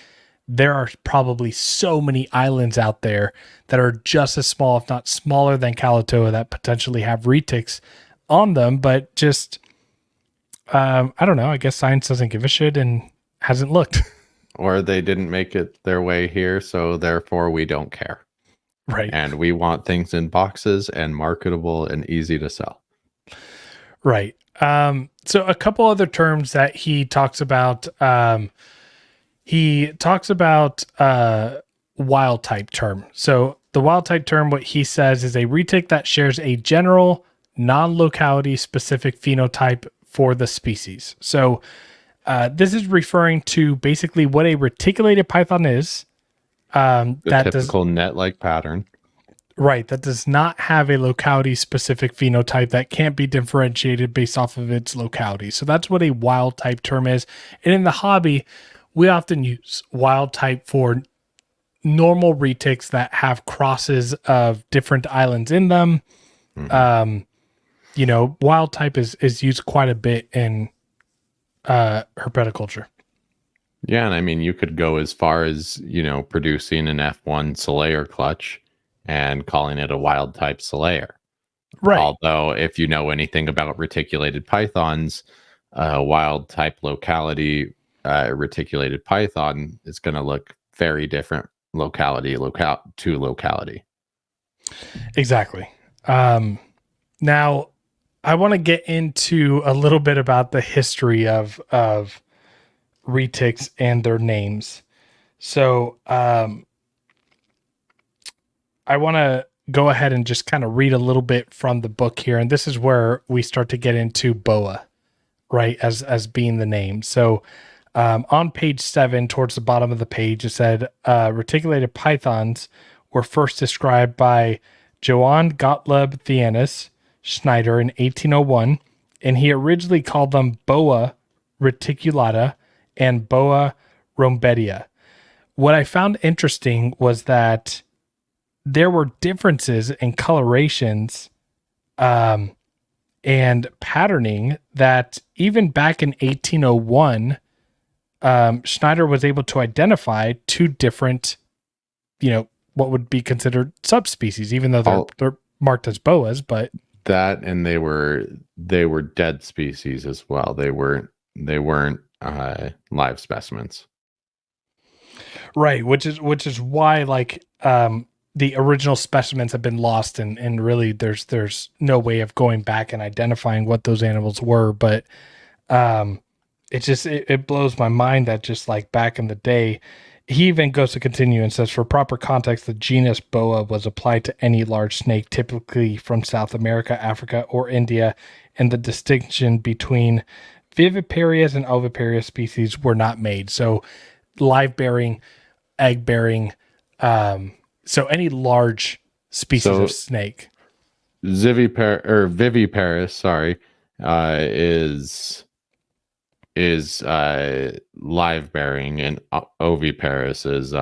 there are probably so many islands out there that are just as small, if not smaller than Kalatoa, that potentially have retics on them, but just I don't know. I guess science doesn't give a shit and hasn't looked. or they didn't make it their way here, so therefore we don't care. Right. And we want things in boxes and marketable and easy to sell. Right. So a couple other terms that he talks about. He talks about wild type term. So the wild type term, what he says is a retic that shares a general non-locality specific phenotype for the species. So this is referring to basically what a reticulated python is. The typical net-like pattern. Right, that does not have a locality-specific phenotype that can't be differentiated based off of its locality. So that's what a wild type term is. And in the hobby, we often use wild type for normal retics that have crosses of different islands in them. Mm-hmm. Wild type is used quite a bit in herpetoculture. Yeah, and I mean, you could go as far as, producing an F1 Selayar clutch and calling it a wild type Selayar. Right. Although, if you know anything about reticulated pythons, wild type locality reticulated python is going to look very different locality to locality. Exactly. Now, I want to get into a little bit about the history of retics and their names. So, I want to go ahead and just kind of read a little bit from the book here. And this is where we start to get into boa, right? As being the name. So, on page 7, towards the bottom of the page, it said, reticulated pythons were first described by Johann Gottlieb Theanus Schneider in 1801. And he originally called them boa reticulata and boa rhombedia. What I found interesting was that there were differences in colorations and patterning that even back in 1801, Schneider was able to identify 2 different, what would be considered subspecies, even though they're marked as boas, but that, and they were dead species as well. They weren't live specimens. Right, which is why the original specimens have been lost, and really there's no way of going back and identifying what those animals were. But it blows my mind that just like back in the day, he even goes to continue and says, for proper context, the genus boa was applied to any large snake, typically from South America, Africa, or India, and the distinction between viviparous and oviparous species were not made. So live bearing, egg bearing, so any large species So of snake. Viviparous, sorry, is live bearing, and oviparous is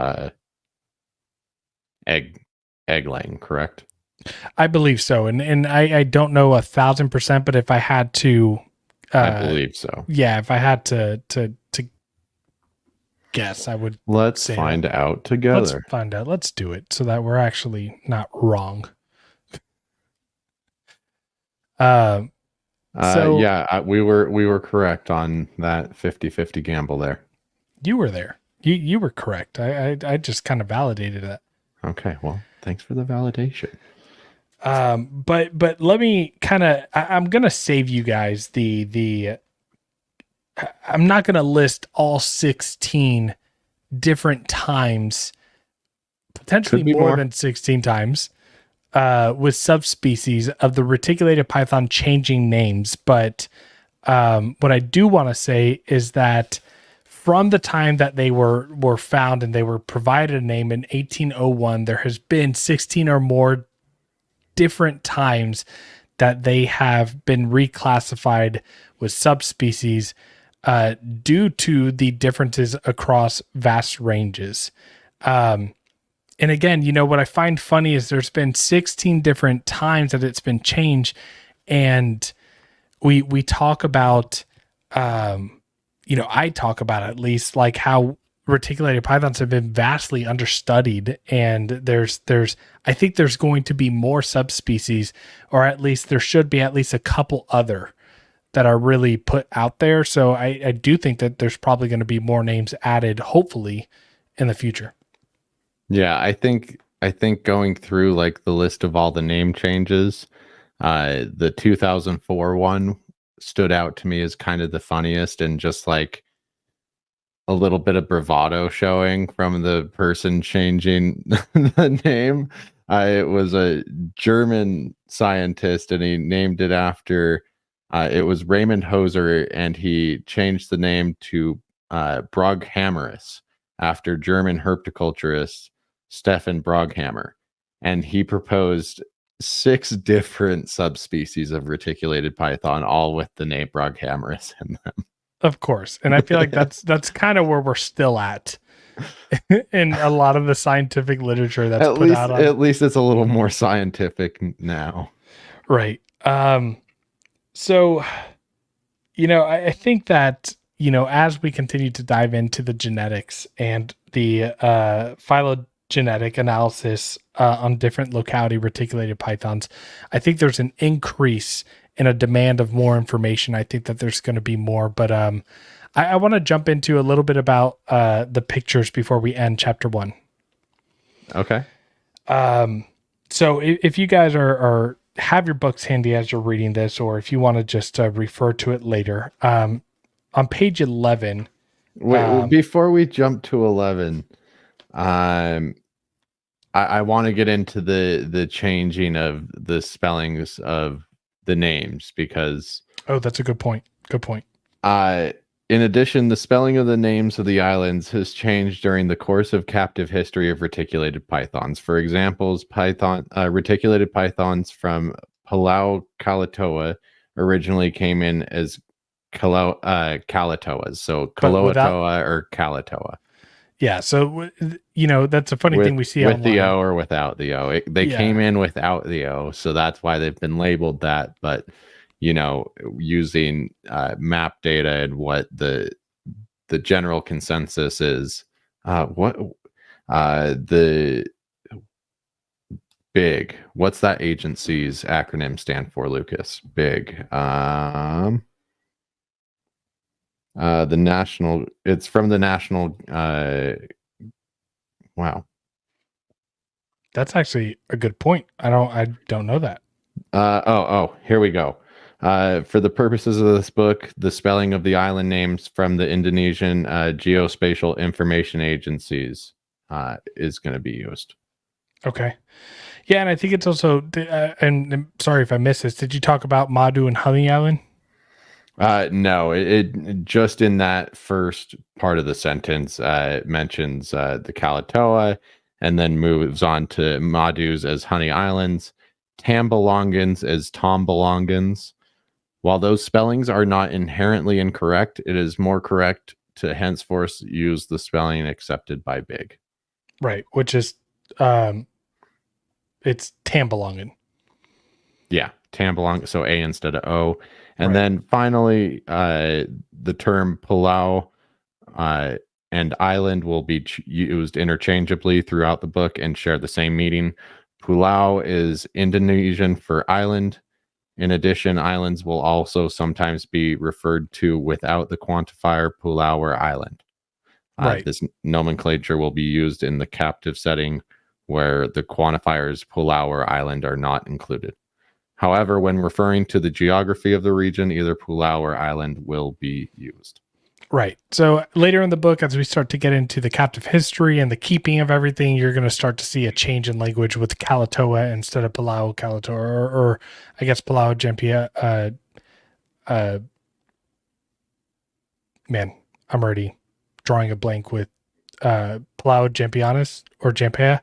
egg laying, correct? I believe so. And I don't know 1,000%, but if I had to, I believe so. yeah, if I had to guess, I would. Let's say find that. out together. Let's find out. Let's do it so that we're actually not wrong. So Yeah, we were correct on that 50-50 gamble there. you were there. You were correct. I just kind of validated that. Okay, well, thanks for the validation. But let me kind of. I'm gonna save you guys the. I'm not gonna list all 16 different times, potentially Could be more more. than 16 times, with subspecies of the reticulated python changing names. But what I do want to say is that from the time that they were found and they were provided a name in 1801, there has been 16 or more different times that they have been reclassified with subspecies due to the differences across vast ranges. And again, what I find funny is there's been 16 different times that it's been changed, and we talk about, I talk about at least like how reticulated pythons have been vastly understudied, and I think there's going to be more subspecies, or at least there should be at least a couple other that are really put out there. So I do think that there's probably going to be more names added, hopefully, in the future. Yeah, I think going through like the list of all the name changes, the 2004 one stood out to me as kind of the funniest, and just like a little bit of bravado showing from the person changing the name. It was a German scientist, and he named it after. It was Raymond Hoser, and he changed the name to Broghammerus after German herpetoculturist Stefan Broghammer, and he proposed 6 different subspecies of reticulated python, all with the name Broghammerus in them. Of course. And I feel like that's kind of where we're still at in a lot of the scientific literature that's put out on. At least it's a little more scientific now. Right. So, I think that, as we continue to dive into the genetics and the phylogenetic analysis on different locality reticulated pythons, I think there's an increase in a demand of more information. I think that there's going to be more, but I want to jump into a little bit about the pictures before we end chapter 1. Okay. So if you guys are have your books handy as you're reading this, or if you want to just refer to it later, on page 11. Wait, before we jump to 11, I want to get into the changing of the spellings of the names, because that's a good point. in addition, the spelling of the names of the islands has changed during the course of captive history of reticulated pythons. For examples, reticulated pythons from Palau Kalatoa originally came in as Kalatoas, so Kaloatoa or Kalatoa. Yeah, so that's a funny thing we see with online. the O or without the O. They came in without the O, so that's why they've been labeled that. But using map data and what the general consensus is, the BIG. What's that agency's acronym stand for, Lucas? BIG. The national. It's from the national. Wow. That's actually a good point. I don't know that. Here we go. For the purposes of this book, the spelling of the island names from the Indonesian Geospatial Information Agencies is going to be used. Okay. Yeah, and I think it's also, and sorry if I missed this, did you talk about Madu and Honey Island? No, it just in that first part of the sentence, it mentions the Kalatoa and then moves on to Madus as Honey Islands, Tambalongans as Tombalongans. While those spellings are not inherently incorrect, it is more correct to henceforth use the spelling accepted by Big. Right, which is, it's Tambalongan. Yeah, Tambalong, so A instead of O. And Right. then finally, the term Pulau and island will be used interchangeably throughout the book and share the same meaning. Pulau is Indonesian for island. In addition, islands will also sometimes be referred to without the quantifier Pulau or island. Right. This nomenclature will be used in the captive setting where the quantifiers Pulau or island are not included. However, when referring to the geography of the region, either Pulau or island will be used. Right. So later in the book, as we start to get into the captive history and the keeping of everything, you're going to start to see a change in language with Kalatoa instead of Palau Kalatoa, or I guess Palau Jampia. Man, I'm already drawing a blank with Palau Jampianis or Jampea.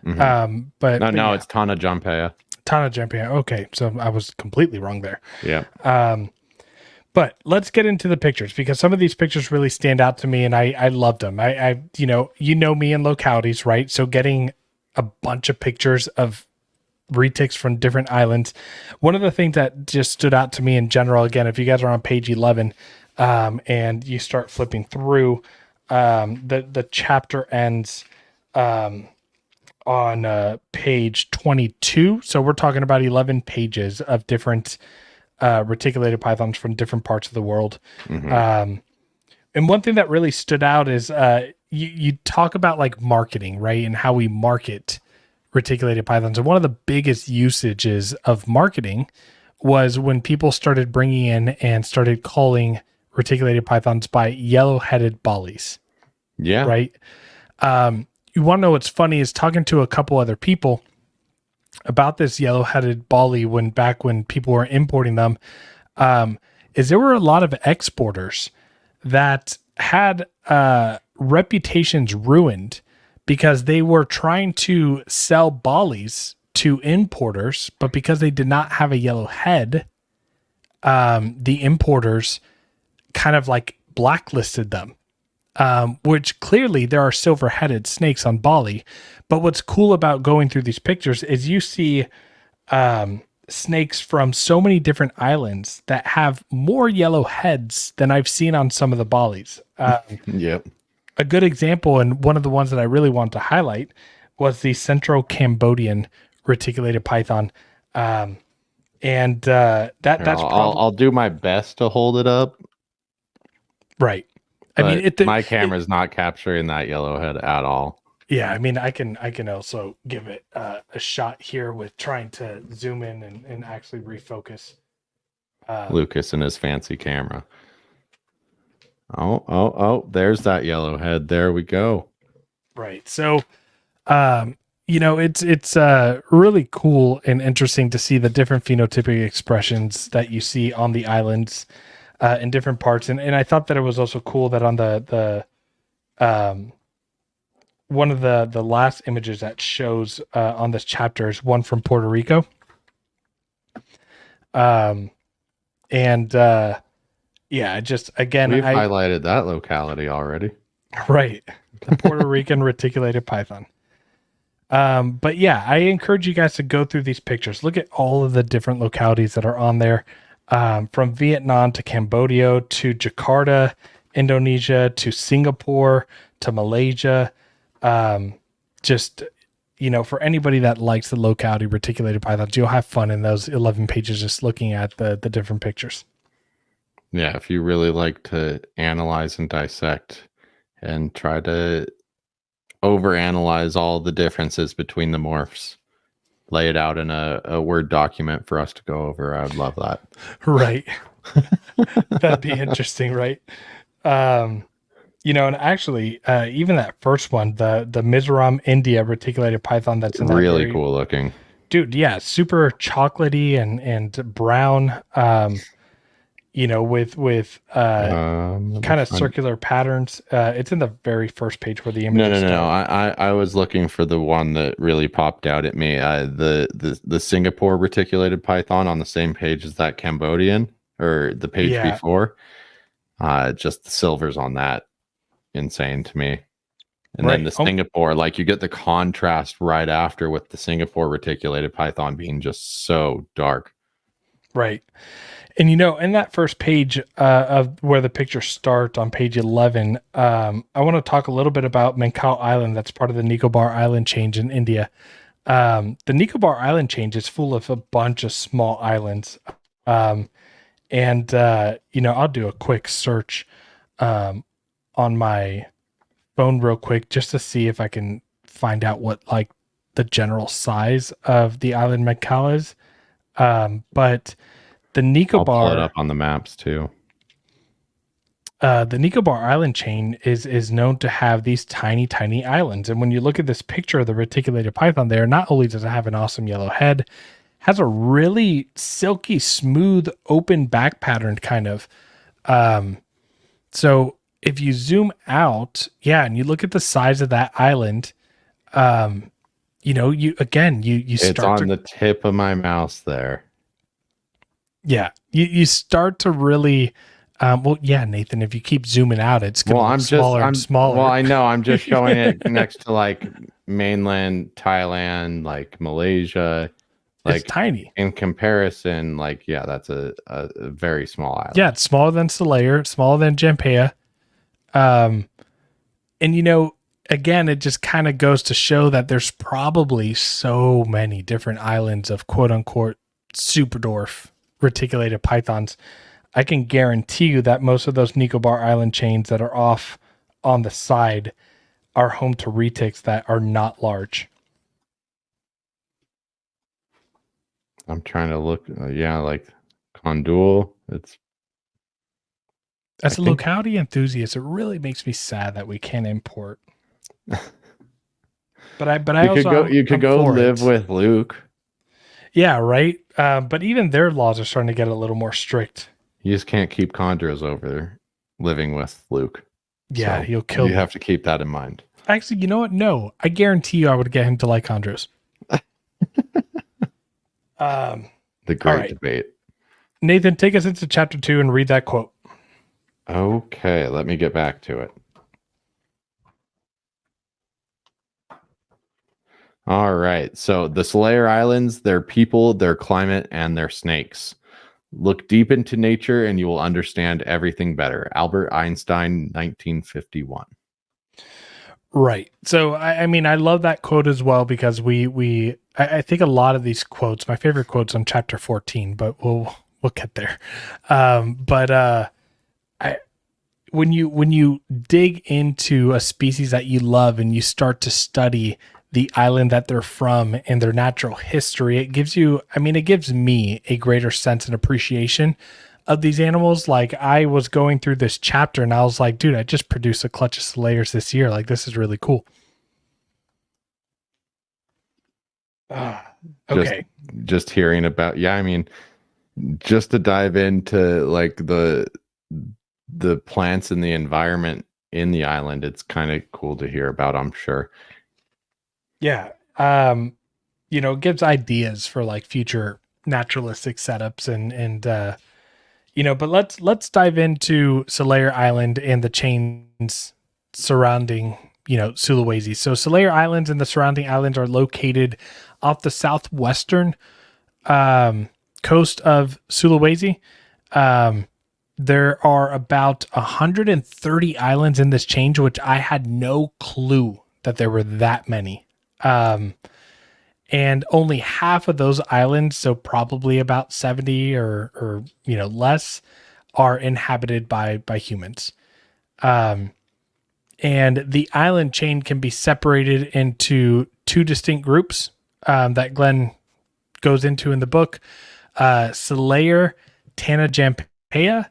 Mhm. But No, yeah, it's Tana Jampea. Tana Jampea. Okay, so I was completely wrong there. Yeah. But let's get into the pictures because some of these pictures really stand out to me, and I loved them. I you know me and localities, right? So getting a bunch of pictures of retics from different islands. One of the things that just stood out to me in general, again, if you guys are on page 11 and you start flipping through, the chapter ends on page 22. So we're talking about 11 pages of different reticulated pythons from different parts of the world. Mhm. And one thing that really stood out is you talk about like marketing, right? And how we market reticulated pythons. And one of the biggest usages of marketing was when people started bringing in and started calling reticulated pythons by yellow-headed bollies, Yeah. right? You want to know what's funny is talking to a couple other people about this yellow-headed bolly back when people were importing them, is there were a lot of exporters that had reputations ruined because they were trying to sell bollies to importers, but because they did not have a yellow head, the importers kind of like blacklisted them. Which clearly there are silver-headed snakes on Bali. But what's cool about going through these pictures is you see snakes from so many different islands that have more yellow heads than I've seen on some of the Balis. Yep. A good example, and one of the ones that I really want to highlight, was the Central Cambodian reticulated python. That's probably I'll do my best to hold it up. right. I mean, My camera's not capturing that yellowhead at all. Yeah, I mean, I can also give it a shot here with trying to zoom in and actually refocus. Lucas and his fancy camera. Oh, there's that yellowhead. There we go. Right. So, it's really cool and interesting to see the different phenotypic expressions that you see on the islands in different parts. And I thought that it was also cool that on the one of the last images that shows on this chapter is one from Puerto Rico. Yeah, just again, We've highlighted that locality already. Right. The Puerto Rican reticulated python. But yeah, I encourage you guys to go through these pictures. Look at all of the different localities that are on there, from Vietnam to Cambodia to Jakarta, Indonesia to Singapore to Malaysia. Just, for anybody that likes the locality reticulated pythons, you'll have fun in those 11 pages just looking at the different pictures. Yeah, if you really like to analyze and dissect and try to overanalyze all the differences between the morphs, lay it out in a Word document for us to go over, I would love that. Right. That'd be interesting, right? And actually, even that first one, the Mizoram India reticulated python, that's in that Really cool looking. dude. Yeah, super chocolatey and brown. With kind of circular patterns. It's in the very first page where the images No. start. I was looking for the one that really popped out at me. The Singapore reticulated python on the same page as that Cambodian, or the page before. Just the silvers on that, insane to me. And then the Singapore, like you get the contrast right after with the Singapore reticulated python being just so dark. Right. And in that first page of where the pictures start on page 11, I want to talk a little bit about Mankaw Island. That's part of the Nicobar Island chain in India. The Nicobar Island chain is full of a bunch of small islands. I'll do a quick search on my phone real quick just to see if I can find out what like the general size of the island Mankaw is. But the Nicobar, I'll pull it up on the maps too. The Nicobar Island chain is known to have these tiny, tiny islands. And when you look at this picture of the reticulated python there, not only does it have an awesome yellow head, has a really silky, smooth, open back pattern kind of. So if you zoom out, and you look at the size of that island, you It's start on the tip of my mouse there. Yeah, you start to really, Nathan, if you keep zooming out, it's going to get smaller and smaller. Well, I know. I'm just showing it next to like mainland Thailand, like Malaysia. Like it's tiny. In comparison, like, that's a very small island. Yeah, it's smaller than Selayar, smaller than Jampea. Again, it just kind of goes to show that there's probably so many different islands of quote unquote super dwarf reticulated pythons. I can guarantee you that most of those Nicobar Island chains that are off on the side are home to retics that are not large. I'm trying to look. Like Condul. As a locality enthusiast, it really makes me sad that we can't import. You could go live with Luke. Yeah, right. But even their laws are starting to get a little more strict. You just can't keep chondros over there living with Luke. Yeah, so he'll kill you. Have to keep that in mind. Actually, you know what? No, I guarantee you I would get him to like chondros. The great debate. Nathan, take us into chapter 2 and read that quote. Okay, let me get back to it. All right. So the Selayar Islands, their people, their climate, and their snakes. Look deep into nature and you will understand everything better. Albert Einstein, 1951. Right. So, I mean, I love that quote as well because I think a lot of these quotes, my favorite quote's on chapter 14, but we'll get there. When you dig into a species that you love and you start to study the island that they're from and their natural history, it gives me a greater sense and appreciation of these animals. Like I was going through this chapter and I was like, dude, I just produced a clutch of Selayars this year. Like this is really cool. Okay. Just hearing about, just to dive into like the plants and the environment in the island, it's kind of cool to hear about, I'm sure. Yeah. It gives ideas for like future naturalistic setups and but let's dive into Selayar Island and the chains surrounding, Sulawesi. So Selayar Islands and the surrounding islands are located off the southwestern coast of Sulawesi. There are about 130 islands in this chain, which I had no clue that there were that many. And only half of those islands, so probably about 70 or less, are inhabited by humans. And the island chain can be separated into two distinct groups that Glen goes into in the book, Selayar Tanajampea,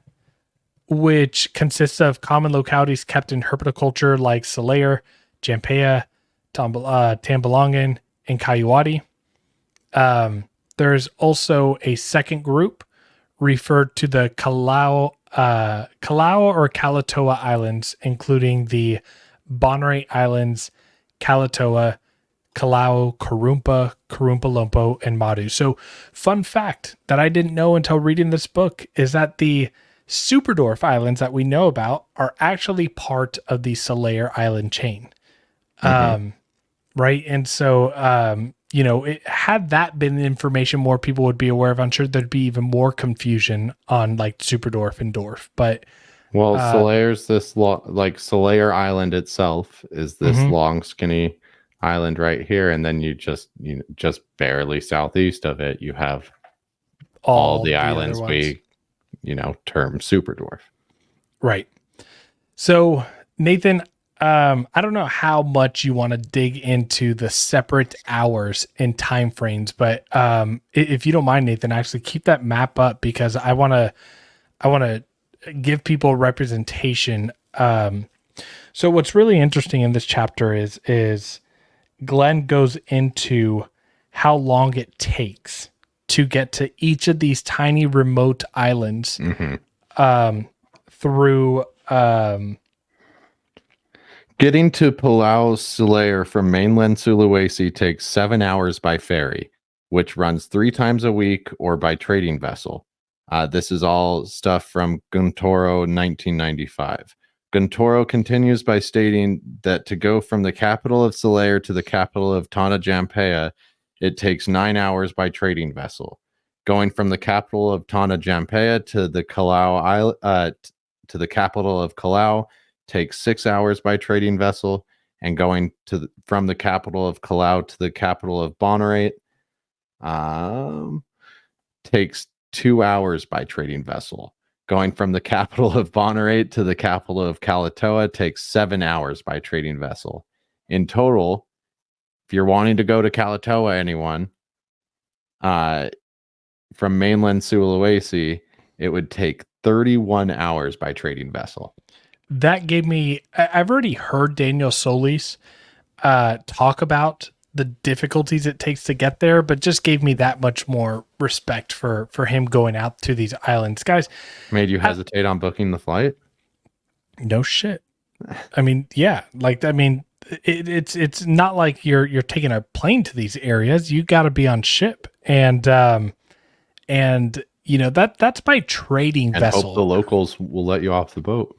which consists of common localities kept in herpetoculture like Selayar, Jampea, Tambalongan, and Kayuwati. There's also a second group referred to the Kalau or Kalatoa Islands, including the Bonaire Islands, Kalatoa, Kalau, Karumpa, Lompo, and Madu. So, fun fact that I didn't know until reading this book is that the Superdorf Islands that we know about are actually part of the Selayar Island chain. Right. And so, had that been information more people would be aware of, I'm sure there'd be even more confusion on like Superdorf and Dorf. But Selayar's this Selayar Island itself is this long, skinny island right here, and then you just barely southeast of it, you have all the islands we term Superdorf. Right. So, Nathan, I don't know how much you want to dig into the separate hours and time frames, but if you don't mind, Nathan, actually keep that map up because I want to give people representation. So what's really interesting in this chapter is Glenn goes into how long it takes to get to each of these tiny remote islands through getting to Palau Selayar from mainland Sulawesi takes 7 hours by ferry, which runs 3 times a week, or by trading vessel. This is all stuff from Guntoro 1995. Guntoro continues by stating that to go from the capital of Selayar to the capital of Tanajampea, it takes 9 hours by trading vessel. Going from the capital of Tanajampea to the to the capital of Kalau takes 6 hours by trading vessel, and going from the capital of Kalau to the capital of Bonaire takes 2 hours by trading vessel. Going from the capital of Bonaire to the capital of Kalatoa takes 7 hours by trading vessel. In total, if you're wanting to go to Kalatoa, anyone, from mainland Sulawesi, it would take 31 hours by trading vessel. That gave me, I've already heard Daniel Solis talk about the difficulties it takes to get there, but just gave me that much more respect for him going out to these islands. Guys, made you hesitate on booking the flight? No shit. I mean, yeah, it's not like you're taking a plane to these areas. You got to be on ship, and that's by trading vessel. Hope the locals will let you off the boat.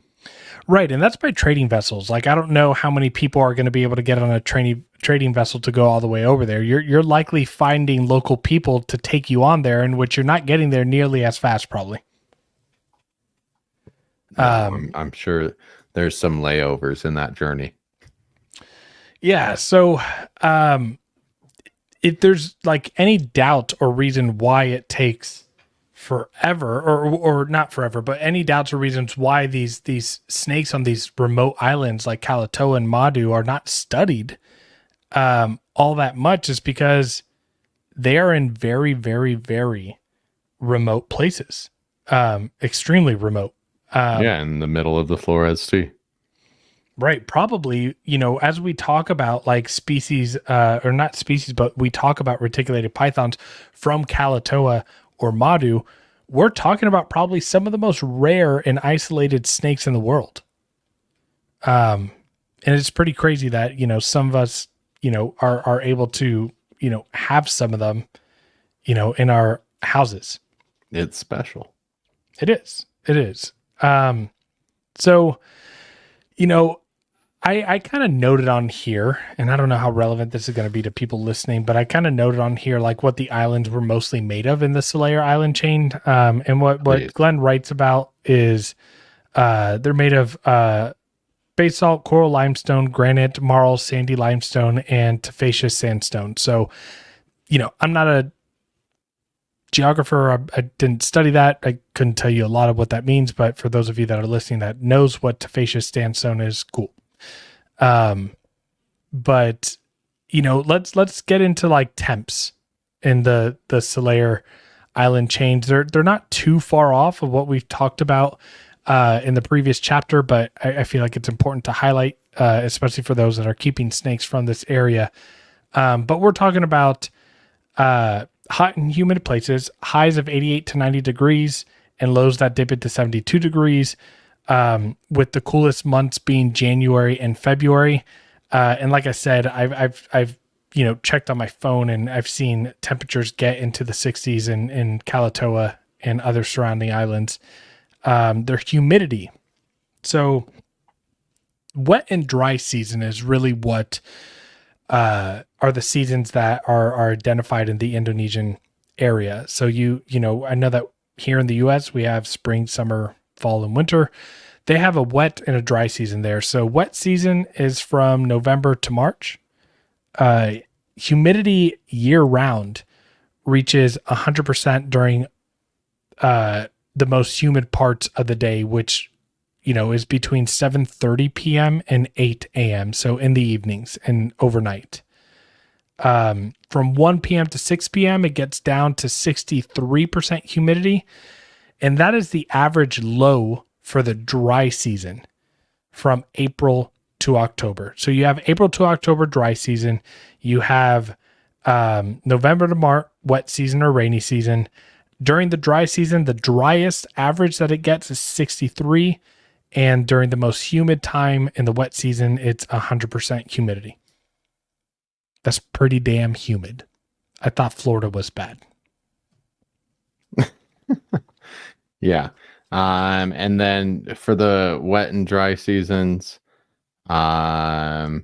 Right, and that's by trading vessels. Like, I don't know how many people are going to be able to get on a trading vessel to go all the way over there. You're likely finding local people to take you on there, in which you're not getting there nearly as fast, probably. I'm sure there's some layovers in that journey. Yeah, so if there's like any doubt or reason why it takes forever, or not forever, but any doubts or reasons why these snakes on these remote islands like Kalatoa and Madu are not studied all that much, is because they are in very, very, very remote places, extremely remote. In the middle of the Flores Sea. Right. Probably, as we talk about like species, or not species, but we talk about reticulated pythons from Kalatoa or Madu, we're talking about probably some of the most rare and isolated snakes in the world. And it's pretty crazy that, some of us, are able to, have some of them, in our houses. It's special. It is. So, I kind of noted on here, and I don't know how relevant this is going to be to people listening, but I kind of noted on here like what the islands were mostly made of in the Selayar Island chain. And what Glenn writes about is they're made of basalt, coral limestone, granite, marl, sandy limestone, and tufaceous sandstone. So, I'm not a geographer. I didn't study that. I couldn't tell you a lot of what that means, but for those of you that are listening that knows what tufaceous sandstone is, cool. But let's get into like temps in the Selayar Island chains. They're not too far off of what we've talked about in the previous chapter, but I feel like it's important to highlight, especially for those that are keeping snakes from this area. But we're talking about hot and humid places, highs of 88 to 90 degrees and lows that dip into 72 degrees, with the coolest months being January and February. And like I said, I've checked on my phone and I've seen temperatures get into the 60s in Kalatoa and other surrounding islands. Their humidity. So wet and dry season is really what are the seasons that are identified in the Indonesian area. So I know that here in the US we have spring, summer, fall, and winter. They have a wet and a dry season there. So wet season is from November to March. Humidity year round reaches 100% during the most humid parts of the day, which is between 7:30 p.m. and 8 a.m. So in the evenings and overnight. From 1 p.m. to 6 p.m., it gets down to 63% humidity. And that is the average low for the dry season from April to October. So you have April to October dry season. You have November to March wet season or rainy season. During the dry season, the driest average that it gets is 63. And during the most humid time in the wet season, it's 100% humidity. That's pretty damn humid. I thought Florida was bad. Yeah. And then for the wet and dry seasons, wait.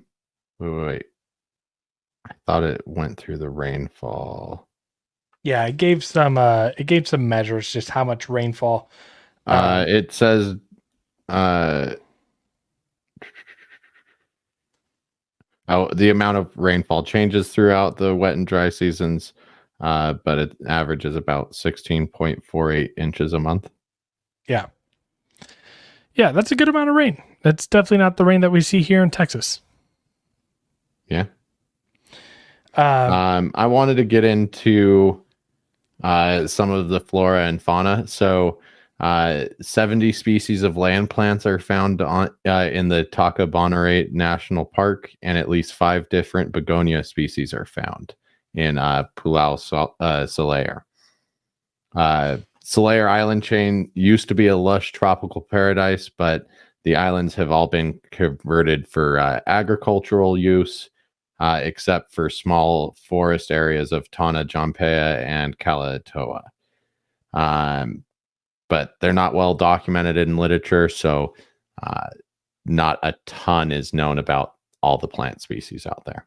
I thought it went through the rainfall. Yeah, it gave some measures, just how much rainfall. It says the amount of rainfall changes throughout the wet and dry seasons, but it averages about 16.48 inches a month. Yeah. Yeah, that's a good amount of rain. That's definitely not the rain that we see here in Texas. Yeah. I wanted to get into some of the flora and fauna. So 70 species of land plants are found in the Tacloban National Park, and at least 5 different begonia species are found in Pulau Selayar. Selayar Island chain used to be a lush tropical paradise, but the islands have all been converted for agricultural use, except for small forest areas of Tana Jampea and Kalatoa. But they're not well documented in literature, so not a ton is known about all the plant species out there.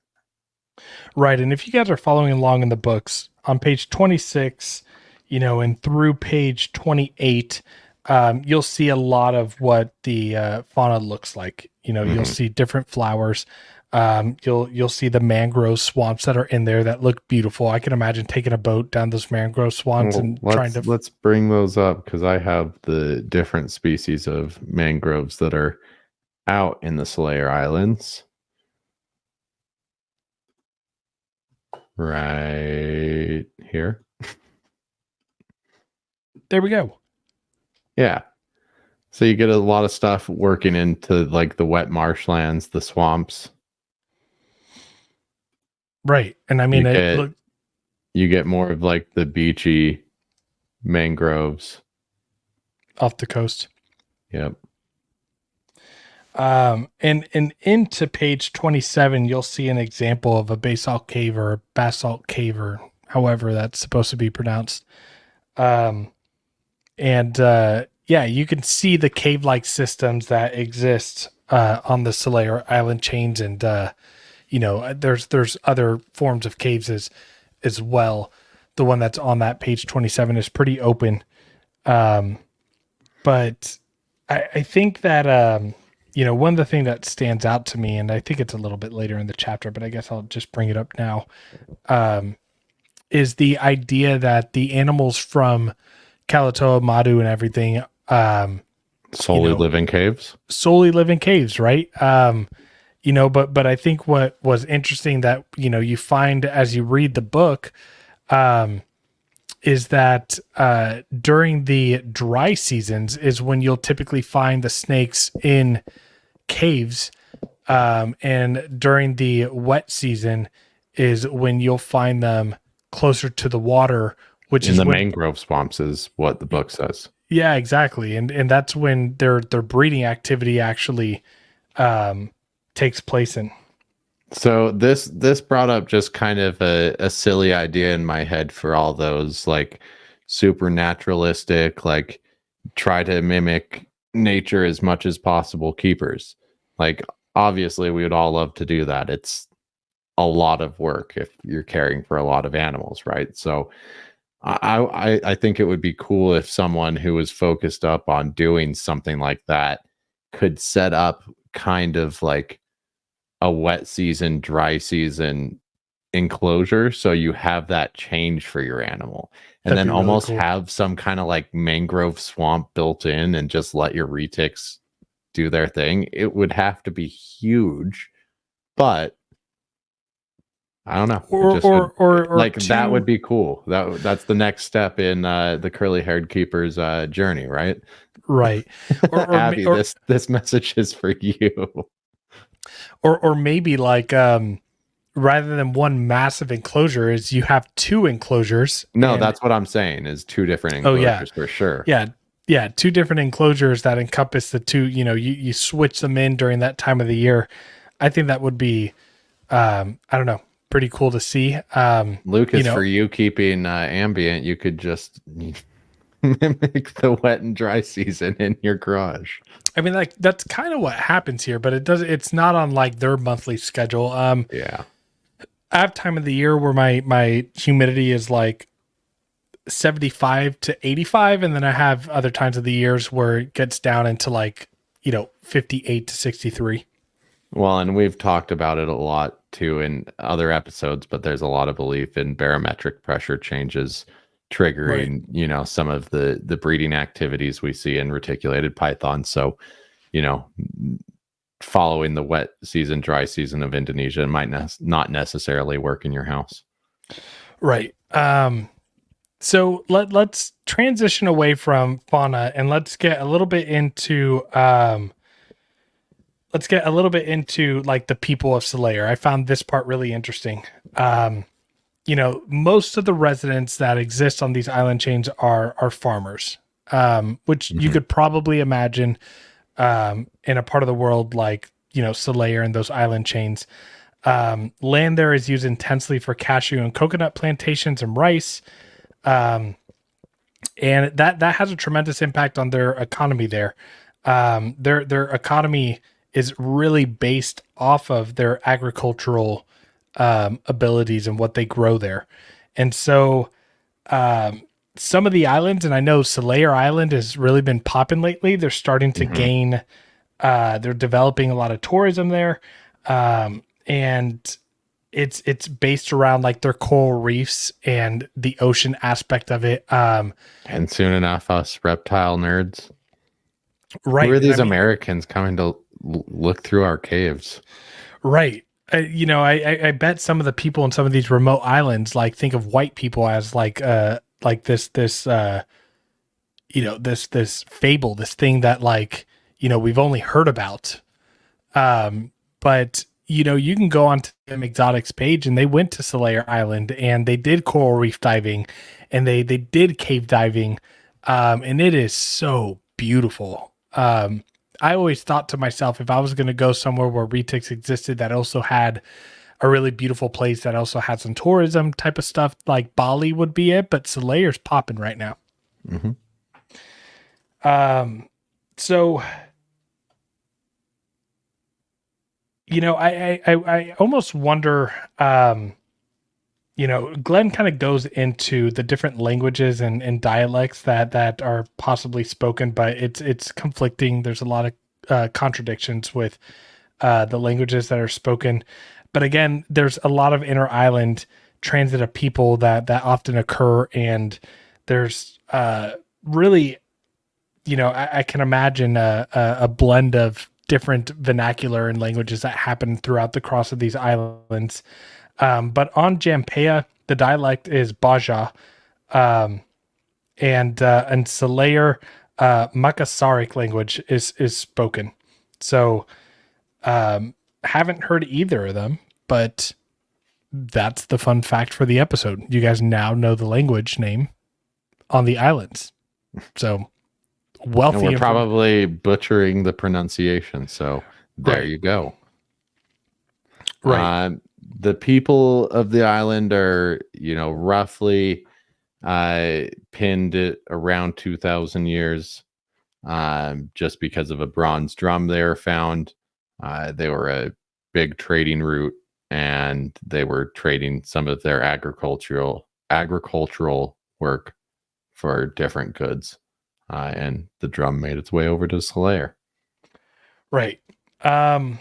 Right, and if you guys are following along in the books, on page 26, and through page 28, you'll see a lot of what the fauna looks like. You'll see different flowers. You'll see the mangrove swamps that are in there that look beautiful. I can imagine taking a boat down those mangrove swamps let's bring those up, because I have the different species of mangroves that are out in the Selayar Islands. Right here. There we go. Yeah. So you get a lot of stuff working into like the wet marshlands, the swamps. Right. And I mean, you get more of like the beachy mangroves off the coast. Yep. And into page 27, you'll see an example of a basalt cave or however that's supposed to be pronounced. Yeah, you can see the cave-like systems that exist on the Selayar Island chains, and there's other forms of caves as well. The one that's on that page 27 is pretty open, but I think that one of the things that stands out to me, and I think it's a little bit later in the chapter, but I guess I'll just bring it up now, is the idea that the animals from Kalatoa, Madu, and everything solely live in caves. Solely live in caves, right? But I think what was interesting that you find as you read the book, is that during the dry seasons is when you'll typically find the snakes in caves, and during the wet season is when you'll find them closer to the water, which In is the when, mangrove swamps is what the book says. yeah, exactly, and that's when their breeding activity actually takes place in. So this brought up just kind of a silly idea in my head for all those like super naturalistic, like try to mimic nature as much as possible keepers. Like obviously we would all love to do that. It's a lot of work if you're caring for a lot of animals, right? So I think it would be cool if someone who was focused up on doing something like that could set up kind of like a wet season, dry season enclosure, so you have that change for your animal, and That'd then be really almost cool. have some kind of like mangrove swamp built in and just let your retics do their thing. It would have to be huge, but I don't know. It just would, like that would be cool. That's the next step in the curly haired keeper's journey, right? Right. Abby, this message is for you. Or maybe like rather than one massive enclosure is you have two enclosures. No, and- that's what I'm saying is two different Oh, enclosures yeah. for sure. Yeah, two different enclosures that encompass the two, you switch them in during that time of the year. I think that would be I don't know, pretty cool to see. Lucas, for you keeping ambient, you could just mimic the wet and dry season in your garage. I mean, like that's kind of what happens here, but it's not on like their monthly schedule. Yeah. I have time of the year where my humidity is like 75 to 85, and then I have other times of the years where it gets down into like 58 to 63. Well, and we've talked about it a lot too in other episodes, but there's a lot of belief in barometric pressure changes triggering, some of the breeding activities we see in reticulated python. So, following the wet season, dry season of Indonesia might not necessarily work in your house. Right. So let's transition away from fauna and let's get a little bit into like the people of Selayar. I found this part really interesting. Most of the residents that exist on these island chains are farmers, which you could probably imagine in a part of the world like, Selayar and those island chains. Land there is used intensely for cashew and coconut plantations and rice. And that has a tremendous impact on their economy there. Their economy is really based off of their agricultural abilities and what they grow there. And so some of the islands, and I know Selayar Island has really been popping lately. They're starting to gain, they're developing a lot of tourism there. And it's based around like their coral reefs and the ocean aspect of it. And soon enough, us reptile nerds. Right. Who are these Americans coming to look through our caves? Right. I bet some of the people in some of these remote islands, like think of white people as like this fable, this thing that like, we've only heard about. But you can go onto them exotics page and they went to Selayar Island and they did coral reef diving and they did cave diving. And it is so beautiful. I always thought to myself, if I was going to go somewhere where retics existed that also had a really beautiful place that also had some tourism type of stuff, like Bali would be it, but Selayar's popping right now. So, I almost wonder, Glenn kind of goes into the different languages and dialects that are possibly spoken, but it's conflicting. There's a lot of contradictions with the languages that are spoken. But again, there's a lot of inter-island transit of people that often occur, and there's really, I can imagine a blend of different vernacular and languages that happen throughout the cross of these islands. But on Jampea, The dialect is Baja, and Selayar Makassaric language is spoken. So haven't heard either of them, but that's the fun fact for the episode. You guys now know the language name on the islands. So wealthy. And we're probably butchering the pronunciation. So there Right. you go. Right. The people of the island are, roughly pinned at around 2,000 years, just because of a bronze drum they were found. They were a big trading route, and they were trading some of their agricultural work for different goods. And the drum made its way over to Selayar. Right. I'm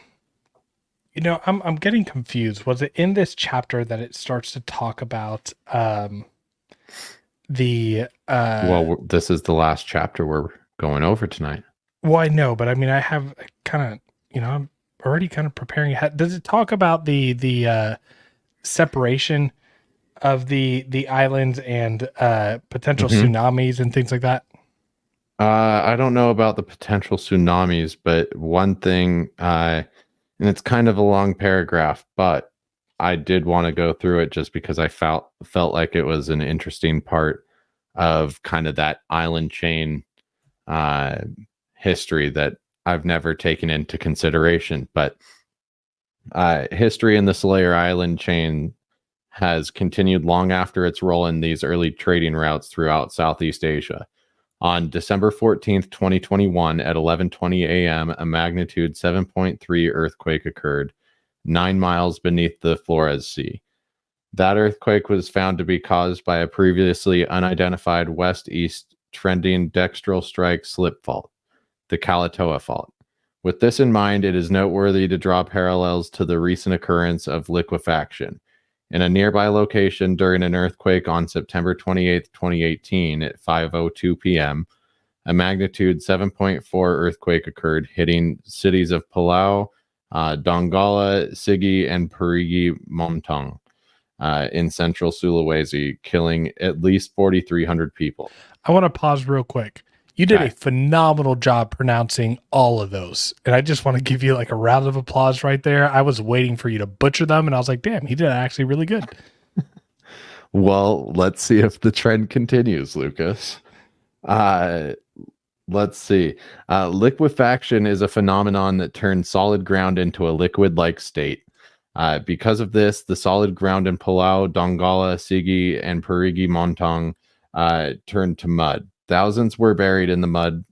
getting confused. Was it in this chapter that it starts to talk about Well, this is the last chapter we're going over tonight. Well, I know, but I mean, I have kind of, I'm already kind of preparing ahead. Does it talk about the separation of the islands and potential tsunamis and things like that? I don't know about the potential tsunamis, but one thing, and it's kind of a long paragraph, but I did want to go through it just because I felt like it was an interesting part of kind of that island chain history that I've never taken into consideration. But history in the Selayar Island chain has continued long after its role in these early trading routes throughout Southeast Asia. On December 14th, 2021, at 11:20 a.m., a magnitude 7.3 earthquake occurred 9 miles beneath the Flores Sea. That earthquake was found to be caused by a previously unidentified west-east trending dextral strike slip fault, the Kalatoa Fault. With this in mind, it is noteworthy to draw parallels to the recent occurrence of liquefaction. In a nearby location during an earthquake on September 28, 2018 at 5:02 p.m., a magnitude 7.4 earthquake occurred, hitting cities of Palau, Donggala, Sigi, and Parigi Montong in central Sulawesi, killing at least 4,300 people. I want to pause real quick. You did a phenomenal job pronouncing all of those. And I just want to give you like a round of applause right there. I was waiting for you to butcher them, and I was like, damn, he did actually really good. Well, let's see if the trend continues, Lucas. Let's see. Liquefaction is a phenomenon that turns solid ground into a liquid-like state. Because of this, the solid ground in Palau, Donggala, Sigi, and Parigi Montong turned to mud. Thousands were buried in the mud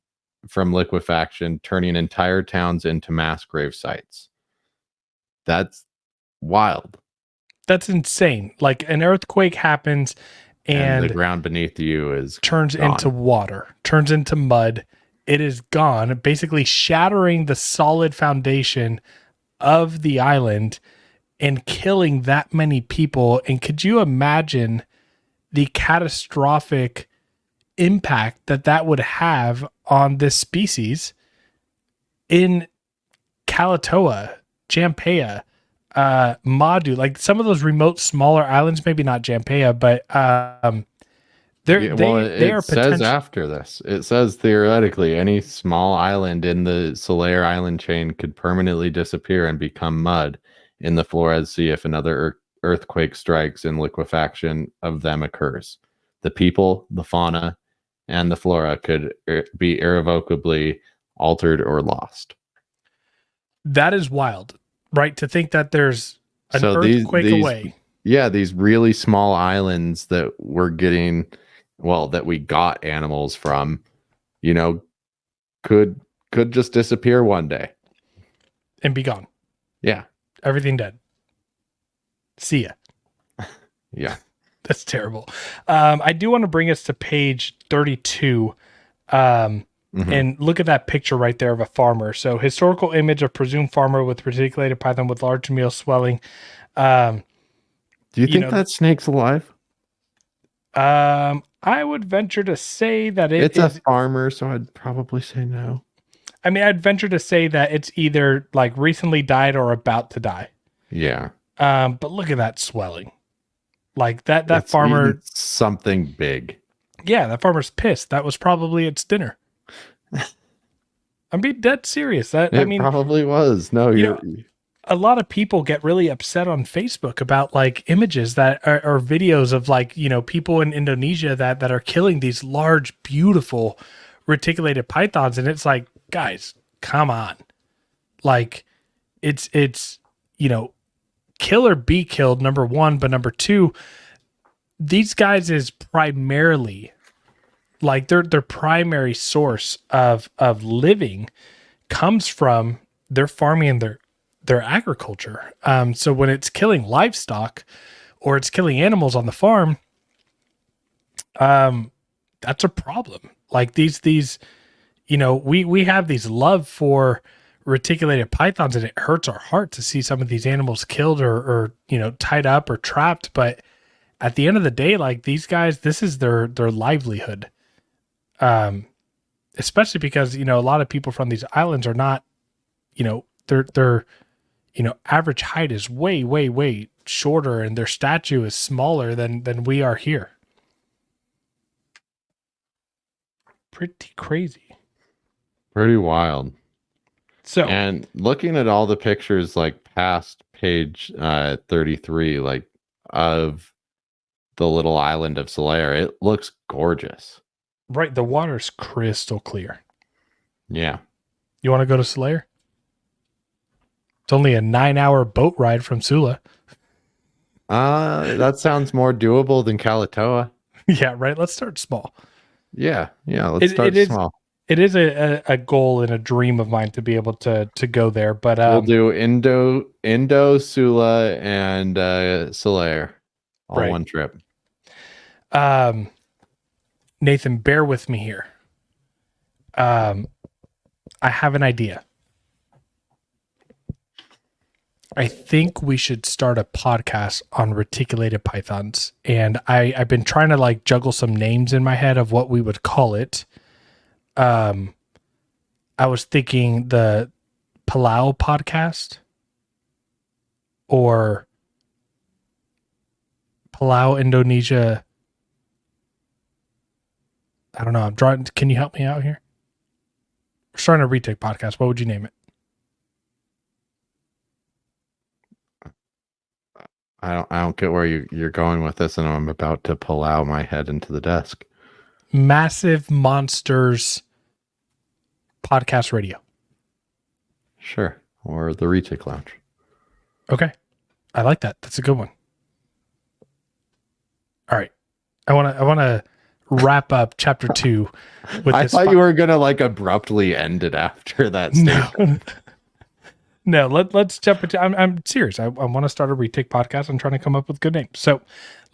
from liquefaction, turning entire towns into mass grave sites. That's wild. That's insane. Like an earthquake happens and the ground beneath you is turns gone. into water, turns into mud. It is gone, basically shattering the solid foundation of the island and killing that many people. And could you imagine the catastrophic impact that would have on this species in Kalatoa, Jampea, Madu, like some of those remote smaller islands, maybe not Jampea, but they are says after this. It says theoretically any small island in the Selayar Island chain could permanently disappear and become mud in the Flores Sea if another earthquake strikes and liquefaction of them occurs. The people, the fauna, and the flora could be irrevocably altered or lost. That is wild, right? To think that there's an earthquake away. Yeah, these really small islands that we're getting, that we got animals from, could just disappear one day. And be gone. Yeah. Everything dead. See ya. Yeah. That's terrible. I do want to bring us to page 32 and look at that picture right there of a farmer. So historical image of presumed farmer with reticulated python with large meal swelling. Do you think that snake's alive? I would venture to say that it's a farmer, so I'd probably say no. I mean, I'd venture to say that it's either like recently died or about to die. Yeah. But look at that swelling. Like that It's farmer, eating something big. yeah, that farmer's pissed. That was probably its dinner. I'm being dead serious. I It mean, probably was. No, you you're know, a lot of people get really upset on Facebook about like images that are or videos of like, you know, people in Indonesia that are killing these large, beautiful reticulated pythons. And it's like, guys, come on. Like it's, you know, kill or be killed, number one, but number two, these guys is primarily like their primary source of living comes from their farming and their agriculture. So when it's killing livestock or it's killing animals on the farm, that's a problem. Like these, you know, we have these love for reticulated pythons, and it hurts our heart to see some of these animals killed or you know, tied up or trapped. But at the end of the day, like these guys, this is their livelihood. Especially because, you know, a lot of people from these islands are not, you know, they're you know, average height is way shorter, and their statue is smaller than we are here. Pretty crazy. pretty wild. So And looking at all the pictures like past page 33, like of the little island of Selayar, it looks gorgeous. right, the water's crystal clear. Yeah. You want to go to Selayar? It's only a 9-hour boat ride from Sula. That sounds more doable than Kalatoa. Yeah, right. Let's start small. Yeah, let's start it is small. It is a goal and a dream of mine to be able to go there. But We'll do Indo, Sula, and Selayar all Right. one trip. Nathan, bear with me here. I have an idea. I think we should start a podcast on reticulated pythons. And I've been trying to like juggle some names in my head of what we would call it. I was thinking the Palau podcast or Palau Indonesia. I don't know. I'm trying. Can you help me out here? We're starting a retake podcast. What would you name it? I don't get where you're going with this, and I'm about to pull out my head into the desk. Massive Monsters Podcast Radio. Sure. Or the Retic Lounge. Okay. I like that. That's a good one. All right. I want to wrap up chapter 2 with I this. thought you were gonna like abruptly end it after that statement. No, let's jump into. I'm serious. I want to start a retake podcast. I'm trying to come up with good names. So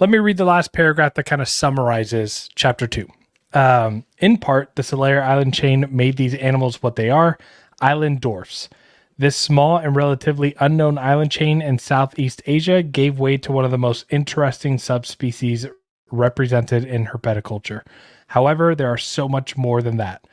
let me read the last paragraph that kind of summarizes chapter 2. In part, the Selayar Island chain made these animals what they are, island dwarfs. This small and relatively unknown island chain in Southeast Asia gave way to one of the most interesting subspecies represented in herpetoculture. However, there are so much more than that.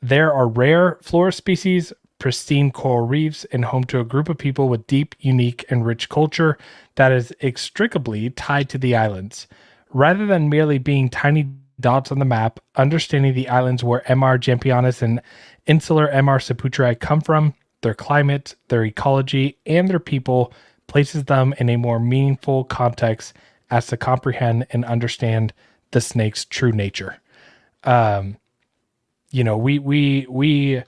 There are rare flora species, pristine coral reefs, and home to a group of people with deep, unique, and rich culture that is inextricably tied to the islands. Rather than merely being tiny dots on the map, understanding the islands where MR Jampianus and insular MR Saputri come from, their climate, their ecology, and their people places them in a more meaningful context as to comprehend and understand the snake's true nature. You know, we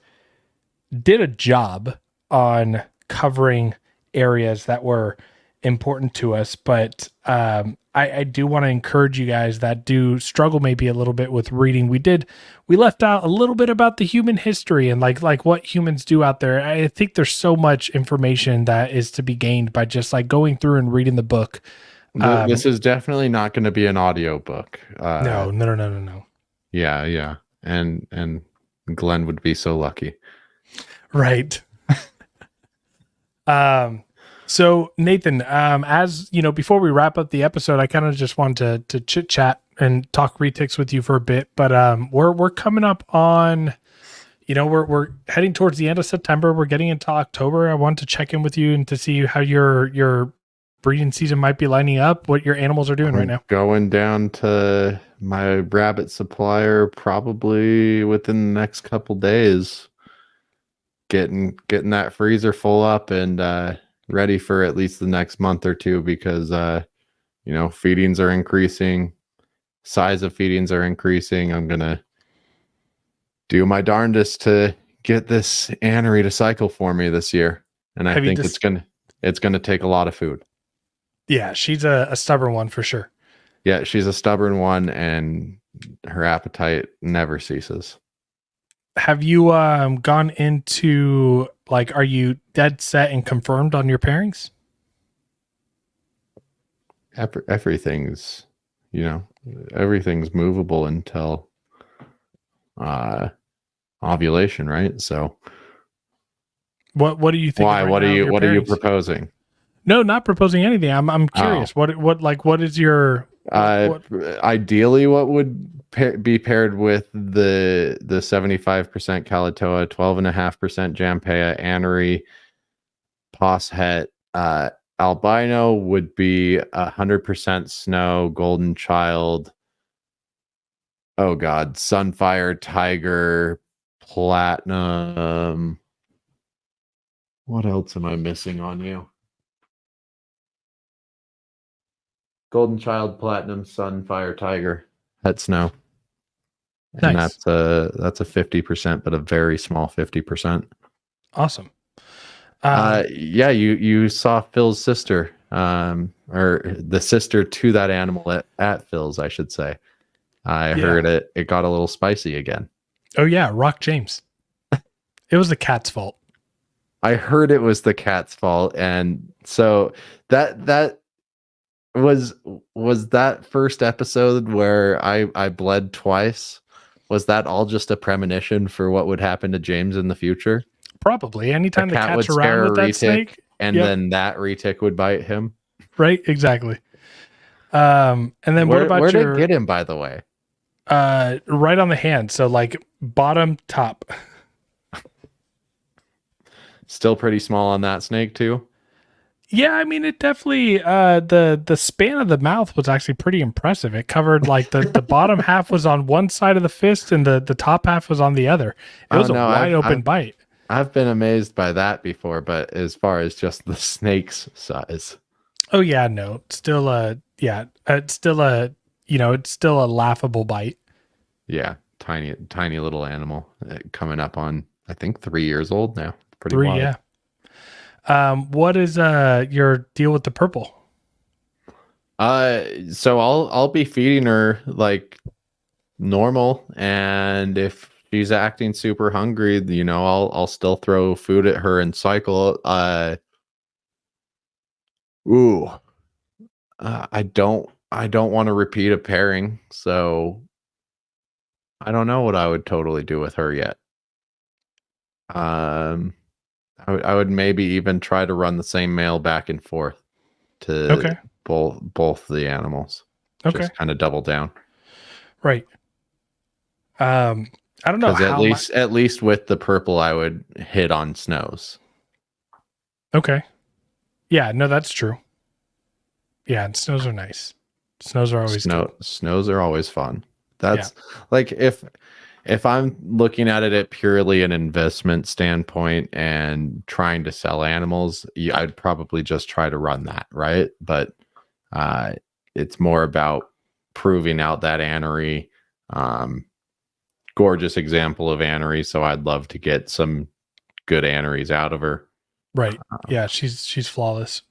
did a job on covering areas that were important to us, but I do want to encourage you guys that do struggle maybe a little bit with reading. We left out a little bit about the human history and like what humans do out there. I think there's so much information that is to be gained by just like going through and reading the book. This is definitely not going to be an audio book. No. Yeah. And Glenn would be so lucky. Right. So Nathan, as you know, before we wrap up the episode, I kind of just wanted to chit chat and talk retics with you for a bit, but we're coming up on, you know, we're heading towards the end of September. We're getting into October. I wanted to check in with you and to see how your breeding season might be lining up, what your animals are doing right now. Going down to my rabbit supplier probably within the next couple days. Getting that freezer full up and ready for at least the next month or two because feedings are increasing, size of feedings are increasing. I'm gonna do my darndest to get this anery to cycle for me this year, and I think it's gonna take a lot of food. Yeah, she's a stubborn one for sure. Yeah, she's a stubborn one, and her appetite never ceases. Have you gone into, like, are you dead set and confirmed on your pairings? Everything's movable until ovulation, right? So what do you think? why? What are you proposing? No, not proposing anything. I'm curious. Oh. What is your ideally what would be paired with the 75% Calatoa, 12.5% Jampea, Anery, Pos Het, albino would be 100% snow, golden child. Oh God, Sunfire, Tiger, Platinum. What else am I missing on you? Golden Child, Platinum, Sunfire, Tiger, Het Snow. And nice. That's a 50%, but a very small 50%. Awesome. Yeah, you saw Phil's sister, or the sister to that animal at Phil's, I should say. I heard it got a little spicy again. Oh yeah, Rock James. It was the cat's fault. I heard it was the cat's fault, and so that was that first episode where I bled twice. Was that all just a premonition for what would happen to James in the future? Probably. Anytime the cat's around with that snake, and then that retic would bite him. Right, exactly. And then where did it get him, by the way? Right on the hand, so like bottom top. Still pretty small on that snake too. Yeah, I mean it definitely the span of the mouth was actually pretty impressive. It covered like the bottom half was on one side of the fist and the top half was on the other. It was a wide open bite. I've been amazed by that before, but as far as just the snake's size. Oh yeah, no. It's still it's still a laughable bite. Yeah, tiny little animal coming up on I think 3 years old now. Pretty 3, wild. Yeah. What is your deal with the purple? So I'll be feeding her like normal, and if she's acting super hungry, I'll still throw food at her and cycle. I don't want to repeat a pairing, so I don't know what I would totally do with her yet. I would maybe even try to run the same male back and forth to both the animals. Okay. Just kind of double down. Right. I don't know how at least with the purple I would hit on snows. Okay. Yeah, no, that's true. Yeah, and snows are nice. Snows are always good. Snows are always fun. That's like if I'm looking at it at purely an investment standpoint and trying to sell animals, I'd probably just try to run that, right? But it's more about proving out that anery. Gorgeous example of anery, so I'd love to get some good aneries out of her. Right. Yeah, she's flawless.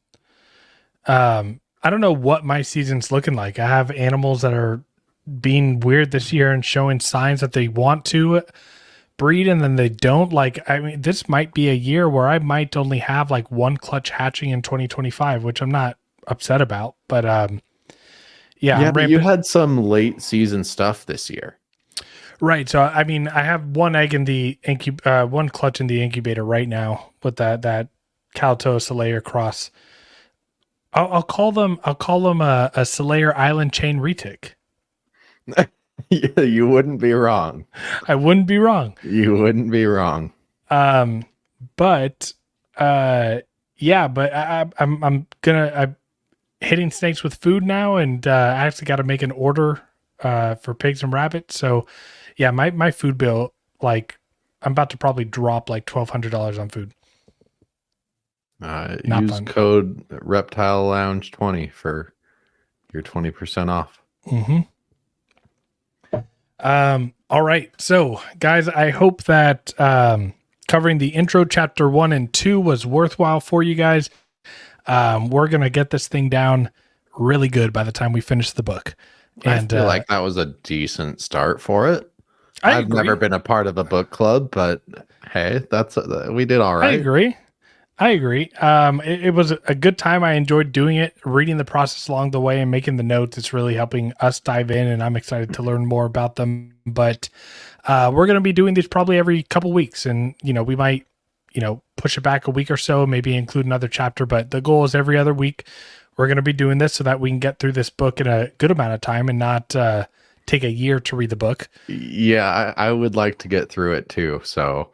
I don't know what my season's looking like. I have animals that are being weird this year and showing signs that they want to breed and then they don't. Like, I mean, this might be a year where I might only have like one clutch hatching in 2025, which I'm not upset about. But but you had some late season stuff this year. Right. So, I mean, I have one egg in the one clutch in the incubator right now with that Calatoa Selayar cross. I'll call them a Selayar Island chain retic. Yeah, you wouldn't be wrong. I wouldn't be wrong. You wouldn't be wrong. But I'm hitting snakes with food now, and I actually got to make an order for pigs and rabbits. So yeah, my food bill, like I'm about to probably drop like $1,200 on food. Not Use fun. code Reptile Lounge 20 for your 20% off. Mm-hmm. All right. So guys, I hope that covering the intro chapter 1 and 2 was worthwhile for you guys. We're going to get this thing down really good by the time we finish the book. And I feel like that was a decent start for it. I I've agree. never been a part of a book club, but hey, we did all right. I agree. It was a good time. I enjoyed doing it, reading the process along the way and making the notes. It's really helping us dive in, and I'm excited to learn more about them. But we're going to be doing these probably every couple weeks, and we might push it back a week or so, maybe include another chapter. But the goal is every other week we're going to be doing this so that we can get through this book in a good amount of time and not take a year to read the book. Yeah, I would like to get through it too. So,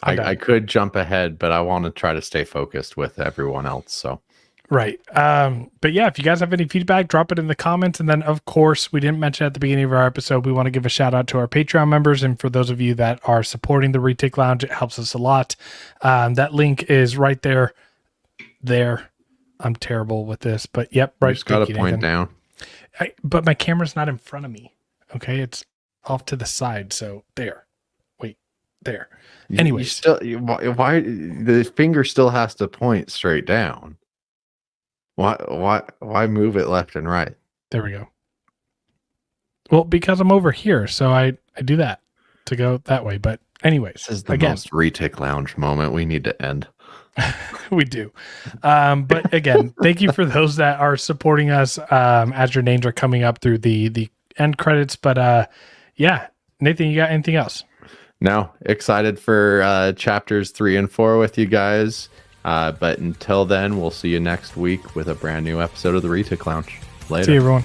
I could jump ahead, but I want to try to stay focused with everyone else. So, right. But yeah, if you guys have any feedback, drop it in the comments. And then, of course, we didn't mention at the beginning of our episode, we want to give a shout out to our Patreon members. And for those of you that are supporting the Retic Lounge, it helps us a lot. That link is right there. I'm terrible with this, but yep. Right. Just got to point down. But my camera's not in front of me. Okay. It's off to the side. So there. Wait, there. Anyways, why the finger still has to point straight down? Why move it left and right? There we go. Well, because I'm over here, so I do that to go that way. But anyways, this is the most Retic Lounge moment. We need to end. We do. But again, thank you for those that are supporting us as your names are coming up through the end credits. But yeah, Nathan, you got anything else? No, excited for chapters 3 and 4 with you guys. But until then, we'll see you next week with a brand new episode of the Retic Lounge. Later. See you, everyone.